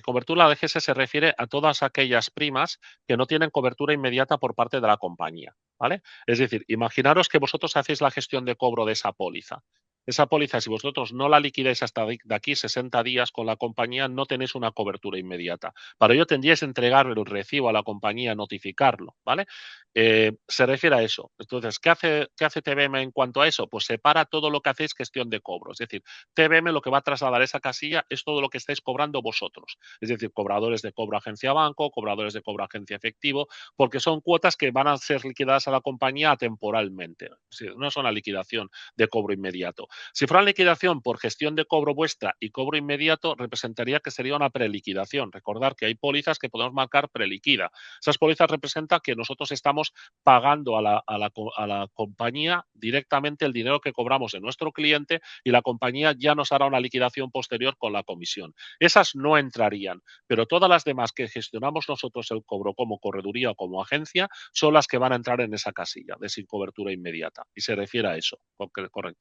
Cobertura de GS se refiere a todas aquellas primas que no tienen cobertura inmediata por parte de la compañía, ¿vale? Es decir, imaginaros que vosotros hacéis la gestión de cobro de esa póliza. Esa póliza, si vosotros no la liquidáis hasta de aquí 60 días con la compañía, no tenéis una cobertura inmediata. Para ello tendríais que entregar el recibo a la compañía, notificarlo, ¿vale? Se refiere a eso. Entonces, qué hace TBM en cuanto a eso? Pues separa todo lo que hacéis gestión de cobro. Es decir, TBM lo que va a trasladar a esa casilla es todo lo que estáis cobrando vosotros. Es decir, cobradores de cobro agencia banco, cobradores de cobro agencia efectivo, porque son cuotas que van a ser liquidadas a la compañía temporalmente. Es decir, no son la liquidación de cobro inmediato. Si fuera liquidación por gestión de cobro vuestra y cobro inmediato, representaría que sería una preliquidación. Recordar que hay pólizas que podemos marcar preliquida. Esas pólizas representan que nosotros estamos pagando a la compañía directamente el dinero que cobramos de nuestro cliente y la compañía ya nos hará una liquidación posterior con la comisión. Esas no entrarían, pero todas las demás que gestionamos nosotros el cobro como correduría o como agencia son las que van a entrar en esa casilla de sin cobertura inmediata. Y se refiere a eso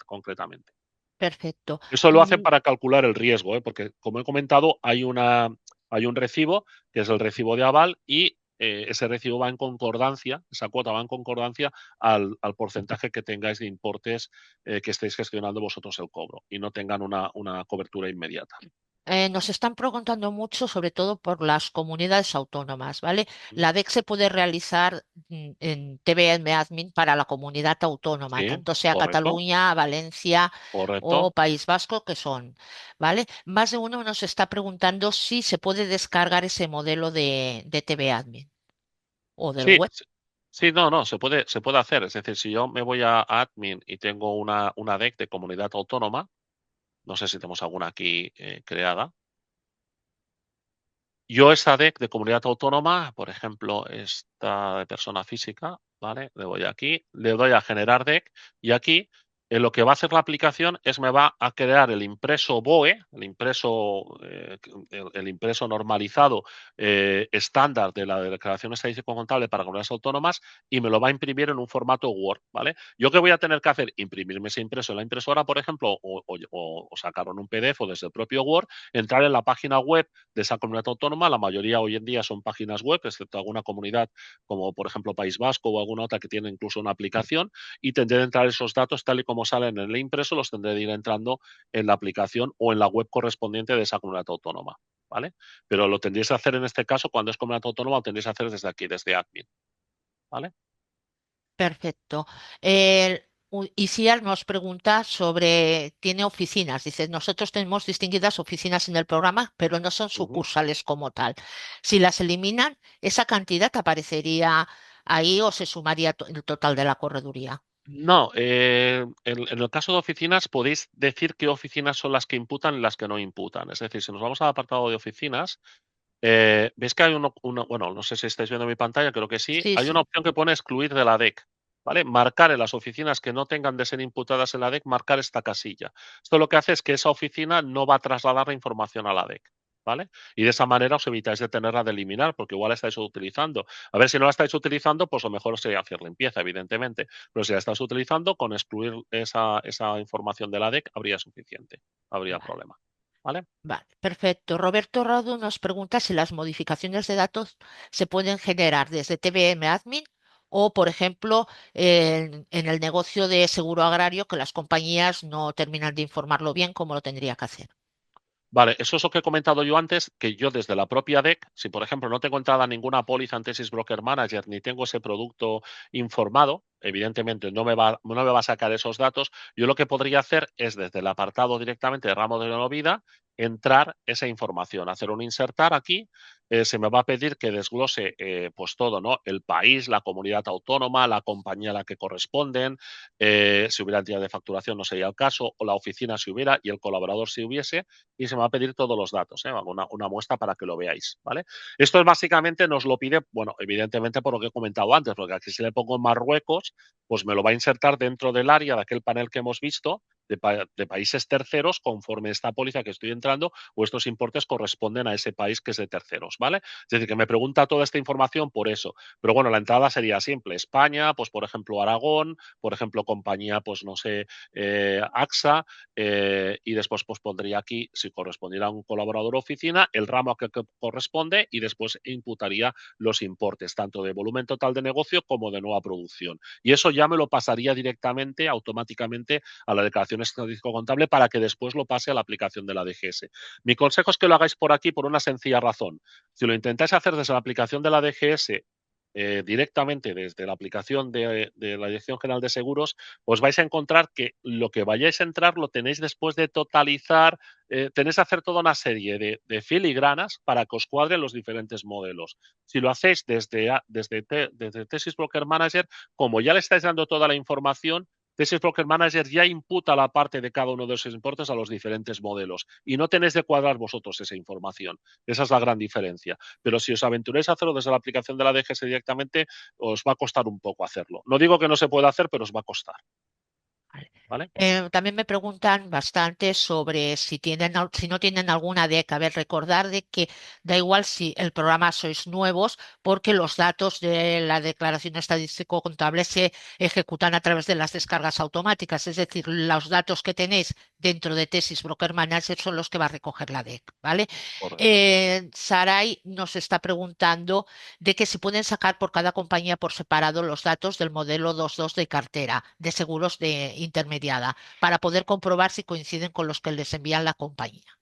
concretamente. Perfecto. Eso lo hace para calcular el riesgo, porque como he comentado, hay un recibo, que es el recibo de aval, y ese recibo va en concordancia, esa cuota va en concordancia al porcentaje que tengáis de importes que estéis gestionando vosotros el cobro y no tengan una cobertura inmediata. Nos están preguntando mucho, sobre todo por las comunidades autónomas, ¿vale? La DEC se puede realizar en TVM Admin para la comunidad autónoma, Sí, tanto sea correcto, Cataluña, Valencia o correcto. País Vasco, que son, ¿vale? Más de uno nos está preguntando si se puede descargar ese modelo de TV Admin o del Sí, web. sí, no, se puede hacer. Es decir, si yo me voy a admin y tengo una DEC de comunidad autónoma, no sé si tenemos alguna aquí creada. Yo esa DEC de comunidad autónoma, por ejemplo, esta de persona física, ¿vale? Le voy aquí, le doy a generar DEC y aquí lo que va a hacer la aplicación es me va a crear el impreso BOE, el impreso normalizado estándar de la declaración estadístico contable para comunidades autónomas y me lo va a imprimir en un formato Word, ¿vale? ¿Yo qué voy a tener que hacer? Imprimirme ese impreso en la impresora, por ejemplo, o sacarlo en un PDF o desde el propio Word, entrar en la página web de esa comunidad autónoma. La mayoría hoy en día son páginas web, excepto alguna comunidad como por ejemplo País Vasco o alguna otra que tiene incluso una aplicación, y tendré de entrar esos datos tal y como salen en el impreso, los tendré de ir entrando en la aplicación o en la web correspondiente de esa comunidad autónoma, ¿vale? Pero lo tendréis que hacer en este caso cuando es comunidad autónoma, lo tendréis que hacer desde aquí, desde admin, ¿vale? Perfecto. Isiar nos pregunta sobre, tiene oficinas. Dice, nosotros tenemos distinguidas oficinas en el programa, pero no son Ujú. sucursales como tal. Si las eliminan, ¿esa cantidad aparecería ahí o se sumaría el total de la correduría? No, en el caso de oficinas podéis decir qué oficinas son las que imputan y las que no imputan. Es decir, si nos vamos al apartado de oficinas, ¿veis que hay bueno, no sé si estáis viendo mi pantalla, creo que sí, Sí, hay una sí. opción que pone excluir de la DEC, ¿vale? Marcar en las oficinas que no tengan de ser imputadas en la DEC, marcar esta casilla. Esto lo que hace es que esa oficina no va a trasladar la información a la DEC, ¿vale? Y de esa manera os evitáis de tenerla de eliminar, porque igual la estáis utilizando. A ver, si no la estáis utilizando, pues lo mejor sería hacer limpieza, evidentemente. Pero si la estáis utilizando, con excluir esa información de la DEC habría suficiente, habría Vale, problema, ¿vale? vale, perfecto. Roberto Radu nos pregunta si las modificaciones de datos se pueden generar desde TVM Admin o, por ejemplo, en el negocio de seguro agrario que las compañías no terminan de informarlo bien como lo tendría que hacer. Vale, eso es lo que he comentado yo antes, que yo desde la propia DEC, si por ejemplo no tengo entrada ninguna póliza en Thesis Broker Manager ni tengo ese producto informado, evidentemente no me va a sacar esos datos, yo lo que podría hacer es desde el apartado directamente de ramo de no vida, entrar esa información, hacer un insertar aquí, se me va a pedir que desglose pues todo, ¿no? El país, la comunidad autónoma, la compañía a la que corresponden, si hubiera entidad de facturación no sería el caso, o la oficina si hubiera y el colaborador si hubiese, y se me va a pedir todos los datos, una muestra para que lo veáis, ¿vale? Esto es básicamente nos lo pide, bueno, evidentemente por lo que he comentado antes, porque aquí si le pongo Marruecos, pues me lo va a insertar dentro del área de aquel panel que hemos visto de países terceros conforme esta póliza que estoy entrando o estos importes corresponden a ese país que es de terceros, ¿vale? Es decir, que me pregunta toda esta información por eso. Pero bueno, la entrada sería simple. España, pues por ejemplo Aragón, por ejemplo compañía, pues no sé, AXA, y después pues pondría aquí, si correspondiera a un colaborador o oficina, el ramo a que corresponde y después imputaría los importes, tanto de volumen total de negocio como de nueva producción. Y eso ya me lo pasaría directamente, automáticamente, a la declaración estadístico contable para que después lo pase a la aplicación de la DGS. Mi consejo es que lo hagáis por aquí por una sencilla razón. Si lo intentáis hacer desde la aplicación de la DGS, directamente desde la aplicación de la Dirección General de Seguros, os vais a encontrar que lo que vayáis a entrar lo tenéis después de totalizar, tenéis que hacer toda una serie de filigranas para que os cuadren los diferentes modelos. Si lo hacéis desde Thesis Broker Manager, como ya le estáis dando toda la información, Thesis Broker Manager ya imputa la parte de cada uno de esos importes a los diferentes modelos y no tenéis de cuadrar vosotros esa información. Esa es la gran diferencia. Pero si os aventuréis a hacerlo desde la aplicación de la DGS directamente, os va a costar un poco hacerlo. No digo que no se pueda hacer, pero os va a costar. Vale. ¿Vale? También me preguntan bastante sobre si no tienen alguna DEC. A ver, recordar de que da igual si el programa sois nuevos, porque los datos de la declaración estadístico contable se ejecutan a través de las descargas automáticas. Es decir, los datos que tenéis dentro de Tesis Broker Manager son los que va a recoger la DEC, ¿vale? Correcto. Sarai nos está preguntando de que si pueden sacar por cada compañía por separado los datos del modelo 2.2 de cartera de seguros de intermediada para poder comprobar si coinciden con los que les envían la compañía.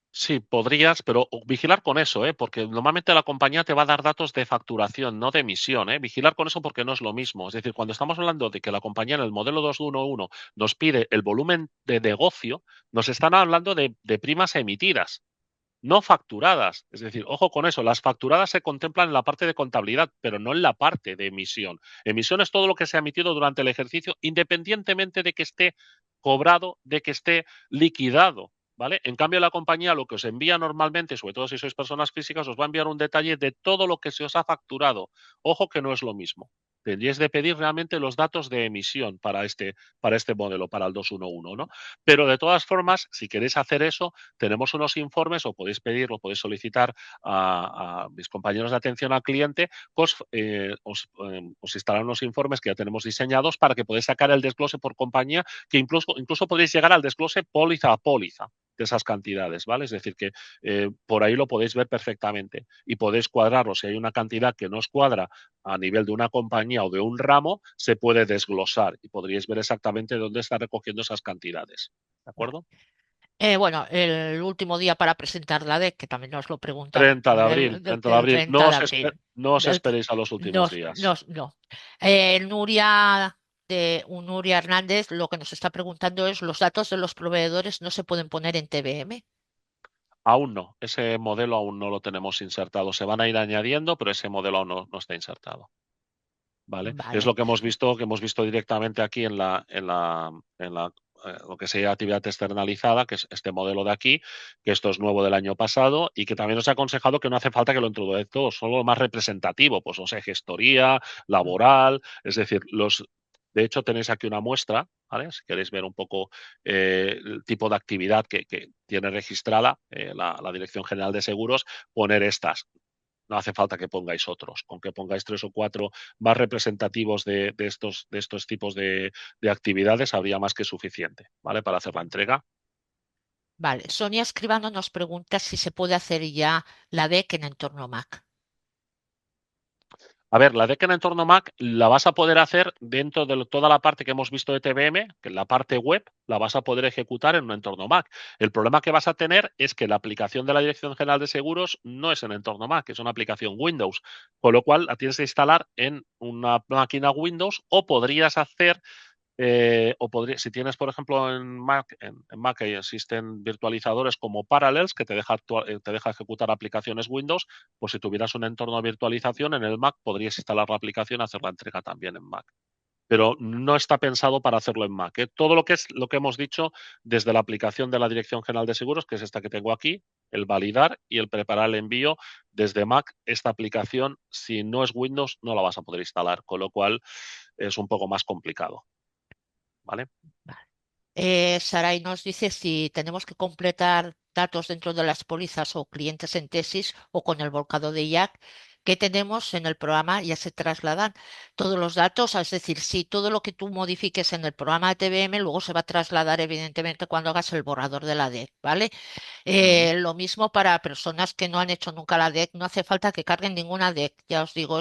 Sí, podrías, pero vigilar con eso, porque normalmente la compañía te va a dar datos de facturación, no de emisión. Vigilar con eso porque no es lo mismo. Es decir, cuando estamos hablando de que la compañía en el modelo 211 nos pide el volumen de negocio, nos están hablando de primas emitidas, no facturadas. Es decir, ojo con eso, las facturadas se contemplan en la parte de contabilidad, pero no en la parte de emisión. Emisión es todo lo que se ha emitido durante el ejercicio, independientemente de que esté cobrado, de que esté liquidado. ¿Vale? En cambio, la compañía lo que os envía normalmente, sobre todo si sois personas físicas, os va a enviar un detalle de todo lo que se os ha facturado. Ojo que no es lo mismo. Tendríais de pedir realmente los datos de emisión para este modelo, para el 211, ¿no? Pero de todas formas, si queréis hacer eso, tenemos unos informes, o podéis pedirlo, podéis solicitar a mis compañeros de atención al cliente, pues os instalarán unos informes que ya tenemos diseñados para que podáis sacar el desglose por compañía, que incluso podéis llegar al desglose póliza a póliza de esas cantidades, ¿vale? Es decir, que por ahí lo podéis ver perfectamente y podéis cuadrarlo. Si hay una cantidad que no os cuadra a nivel de una compañía o de un ramo, se puede desglosar y podríais ver exactamente dónde está recogiendo esas cantidades. ¿De Vale. acuerdo? Bueno, el último día para presentar la DEC, que también nos lo preguntan 30 mucho, de abril, del, 30 de del abril. 30 de abril. No os Del- esperéis a los últimos no, días. no, no. Nuria Hernández lo que nos está preguntando es, ¿los datos de los proveedores no se pueden poner en TBM? Aún no, ese modelo aún no lo tenemos insertado. Se van a ir añadiendo, pero ese modelo aún no está insertado. ¿Vale? Es Vale, lo que hemos visto directamente aquí lo que sería actividad externalizada, que es este modelo de aquí, que esto es nuevo del año pasado y que también nos ha aconsejado que no hace falta que lo introduzca todo, solo lo más representativo, pues no sé, gestoría, laboral, es decir, de hecho tenéis aquí una muestra, ¿vale? Si queréis ver un poco el tipo de actividad que tiene registrada la Dirección General de Seguros, poner estas. No hace falta que pongáis otros, con que pongáis 3 o 4 más representativos de estos tipos de actividades habría más que suficiente, ¿vale? Para hacer la entrega. vale. Sonia Escribano nos pregunta si se puede hacer ya la DEC en entorno Mac. A ver, la DEC en entorno Mac la vas a poder hacer dentro de toda la parte que hemos visto de TVM, que es la parte web, la vas a poder ejecutar en un entorno Mac. El problema que vas a tener es que la aplicación de la Dirección General de Seguros no es en entorno Mac, es una aplicación Windows, con lo cual la tienes que instalar en una máquina Windows o podrías hacer si tienes, por ejemplo, en Mac existen virtualizadores como Parallels que te deja ejecutar aplicaciones Windows, pues si tuvieras un entorno de virtualización en el Mac, podrías instalar la aplicación y hacer la entrega también en Mac. Pero no está pensado para hacerlo en Mac. Todo lo que es lo que hemos dicho desde la aplicación de la Dirección General de Seguros, que es esta que tengo aquí, el validar y el preparar el envío desde Mac, esta aplicación, si no es Windows, no la vas a poder instalar, con lo cual es un poco más complicado. ¿Vale? Vale. Saray nos dice si tenemos que completar datos dentro de las pólizas o clientes en tesis o con el volcado de IAC que tenemos en el programa ya se trasladan todos los datos, es decir, si todo lo que tú modifiques en el programa de TBM luego se va a trasladar evidentemente cuando hagas el borrador de la DEC, ¿vale? Ujú. Lo mismo para personas que no han hecho nunca la DEC, no hace falta que carguen ninguna DEC, ya os digo,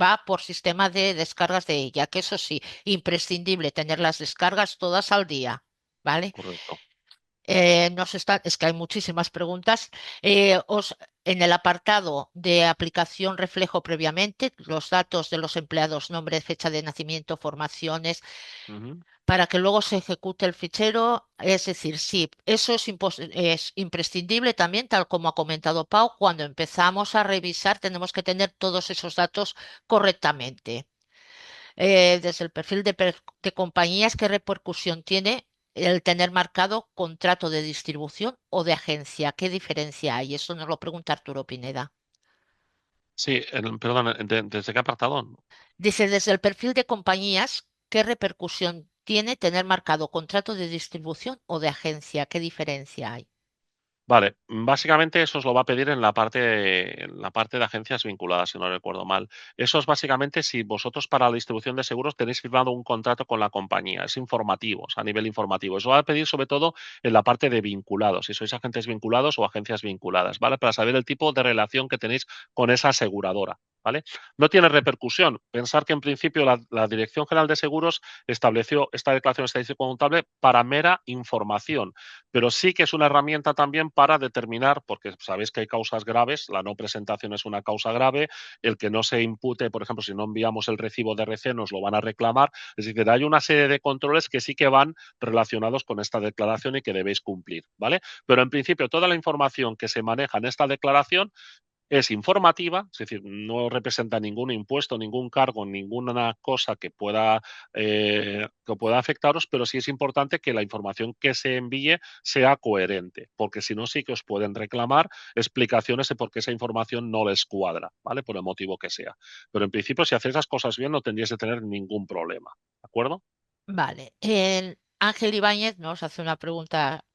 va por sistema de descargas de ella, que eso sí, imprescindible tener las descargas todas al día. ¿Vale? Correcto. Es que hay muchísimas preguntas. En el apartado de aplicación reflejo previamente los datos de los empleados, nombre, fecha de nacimiento, formaciones, Ujú. para que luego se ejecute el fichero. Es decir, sí, eso es imprescindible también, tal como ha comentado Pau, cuando empezamos a revisar tenemos que tener todos esos datos correctamente. desde el perfil de compañías, ¿qué repercusión tiene el tener marcado contrato de distribución o de agencia? ¿Qué diferencia hay? Eso nos lo pregunta Arturo Pineda. Sí, perdón, ¿desde qué apartado? Dice, desde el perfil de compañías, ¿qué repercusión tiene tener marcado contrato de distribución o de agencia? ¿Qué diferencia hay? Vale, básicamente eso os lo va a pedir en la parte de agencias vinculadas, si no recuerdo mal. Eso es básicamente si vosotros para la distribución de seguros tenéis firmado un contrato con la compañía. Es informativo, o sea, a nivel informativo. Eso va a pedir sobre todo en la parte de vinculados, si sois agentes vinculados o agencias vinculadas, ¿vale? Para saber el tipo de relación que tenéis con esa aseguradora, ¿vale? No tiene repercusión. Pensar que en principio la Dirección General de Seguros estableció esta declaración estadística contable para mera información, pero sí que es una herramienta también para determinar, porque sabéis que hay causas graves, la no presentación es una causa grave, el que no se impute, por ejemplo, si no enviamos el recibo de RC nos lo van a reclamar, es decir, hay una serie de controles que sí que van relacionados con esta declaración y que debéis cumplir, ¿vale? Pero en principio toda la información que se maneja en esta declaración es informativa, es decir, no representa ningún impuesto, ningún cargo, ninguna cosa que pueda afectaros, pero sí es importante que la información que se envíe sea coherente, porque si no sí que os pueden reclamar explicaciones de por qué esa información no les cuadra, ¿vale? Por el motivo que sea. Pero en principio, si hacéis las cosas bien, no tendríais de tener ningún problema, ¿de acuerdo? Vale, el Ángel Ibáñez nos hace una pregunta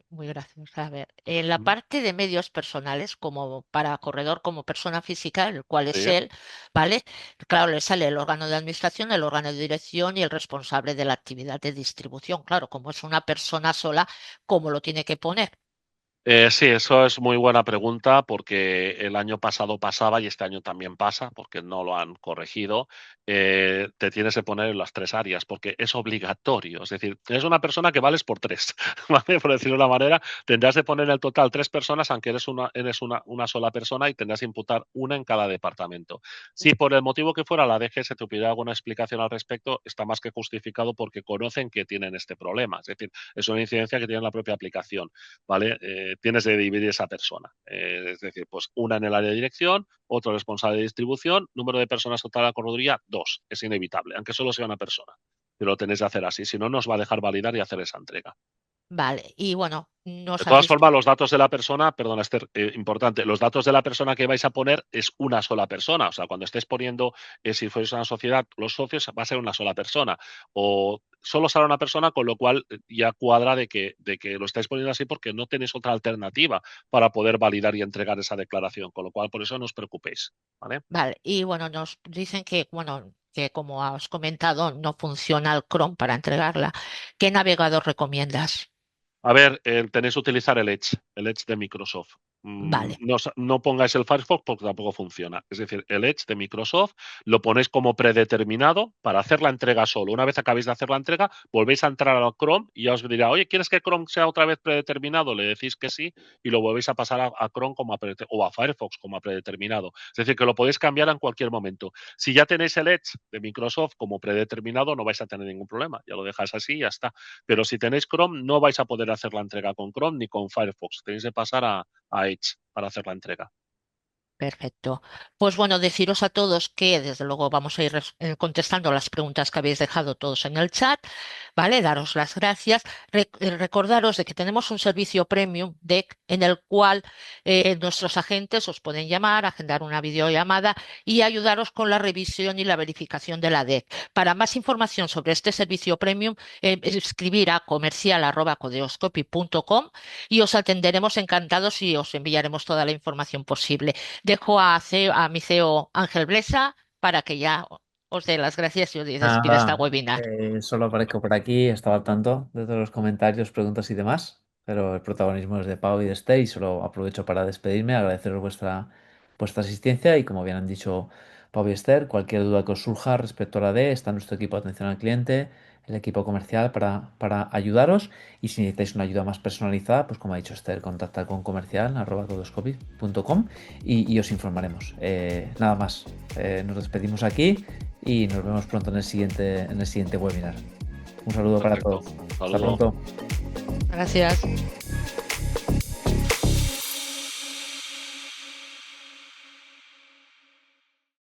muy graciosa. A ver, en la parte de medios personales, como para corredor, como persona física, el cual es Sí. él, ¿vale? Claro, le sale el órgano de administración, el órgano de dirección y el responsable de la actividad de distribución. Claro, como es una persona sola, ¿cómo lo tiene que poner? Sí, eso es muy buena pregunta porque el año pasado pasaba y este año también pasa porque no lo han corregido. Te tienes que poner en las tres áreas porque es obligatorio. Es decir, eres una persona que vales por tres, ¿vale? Por decirlo de una manera, tendrás de poner en el total tres personas, aunque eres una sola persona y tendrás que imputar una en cada departamento. Si por el motivo que fuera la DGS te pidiera alguna explicación al respecto, está más que justificado porque conocen que tienen este problema. Es decir, es una incidencia que tiene la propia aplicación. ¿Vale? Tienes de dividir esa persona. Es decir, pues una en el área de dirección, otro responsable de distribución, número de personas total a la correduría, dos. Es inevitable, aunque solo sea una persona. Pero lo tenéis de hacer así, si no, nos va a dejar validar y hacer esa entrega. Vale, y bueno, De nos todas hacéis... formas, los datos de la persona, perdona, Esther, importante, los datos de la persona que vais a poner es una sola persona. O sea, cuando estés poniendo, si fuese una sociedad, los socios va a ser una sola persona. O solo será una persona, con lo cual ya cuadra de que lo estáis poniendo así porque no tenéis otra alternativa para poder validar y entregar esa declaración. Con lo cual, por eso no os preocupéis. ¿Vale? Vale, y bueno, nos dicen que, bueno, que como has comentado, no funciona el Chrome para entregarla. ¿Qué navegador recomiendas? A ver, tenéis que utilizar el Edge de Microsoft. Vale. No pongáis el Firefox porque tampoco funciona. Es decir, el Edge de Microsoft lo ponéis como predeterminado para hacer la entrega solo. Una vez acabéis de hacer la entrega, volvéis a entrar a Chrome y ya os dirá, oye, ¿quieres que Chrome sea otra vez predeterminado? Le decís que sí y lo volvéis a pasar a Chrome o a Firefox como a predeterminado. Es decir, que lo podéis cambiar en cualquier momento. Si ya tenéis el Edge de Microsoft como predeterminado, no vais a tener ningún problema. Ya lo dejáis así y ya está. Pero si tenéis Chrome, no vais a poder hacer la entrega con Chrome ni con Firefox. Tenéis que pasar a Edge para hacer la entrega. Perfecto. Pues bueno, deciros a todos que desde luego vamos a ir contestando las preguntas que habéis dejado todos en el chat, ¿vale? Daros las gracias. Recordaros de que tenemos un servicio premium DEC en el cual nuestros agentes os pueden llamar, agendar una videollamada y ayudaros con la revisión y la verificación de la DEC. Para más información sobre este servicio premium, escribir a comercial@codeoscopy.com y os atenderemos encantados y os enviaremos toda la información posible. Dejo a mi CEO Ángel Blesa para que ya os dé las gracias y os despida esta Nada, webinar. solo aparezco por aquí, estaba al tanto de todos los comentarios, preguntas y demás, pero el protagonismo es de Pau y de Esther y solo aprovecho para despedirme, agradeceros vuestra asistencia y como bien han dicho Pau y Esther, cualquier duda que os surja respecto a la D, está nuestro equipo de atención al cliente, el equipo comercial para ayudaros y si necesitáis una ayuda más personalizada, pues como ha dicho Esther, contactad con comercial@codoscopy.com y os informaremos. Nada más, nos despedimos aquí y nos vemos pronto en el siguiente webinar. Un saludo para Perfecto. todos. Hasta Saludo. pronto. Gracias.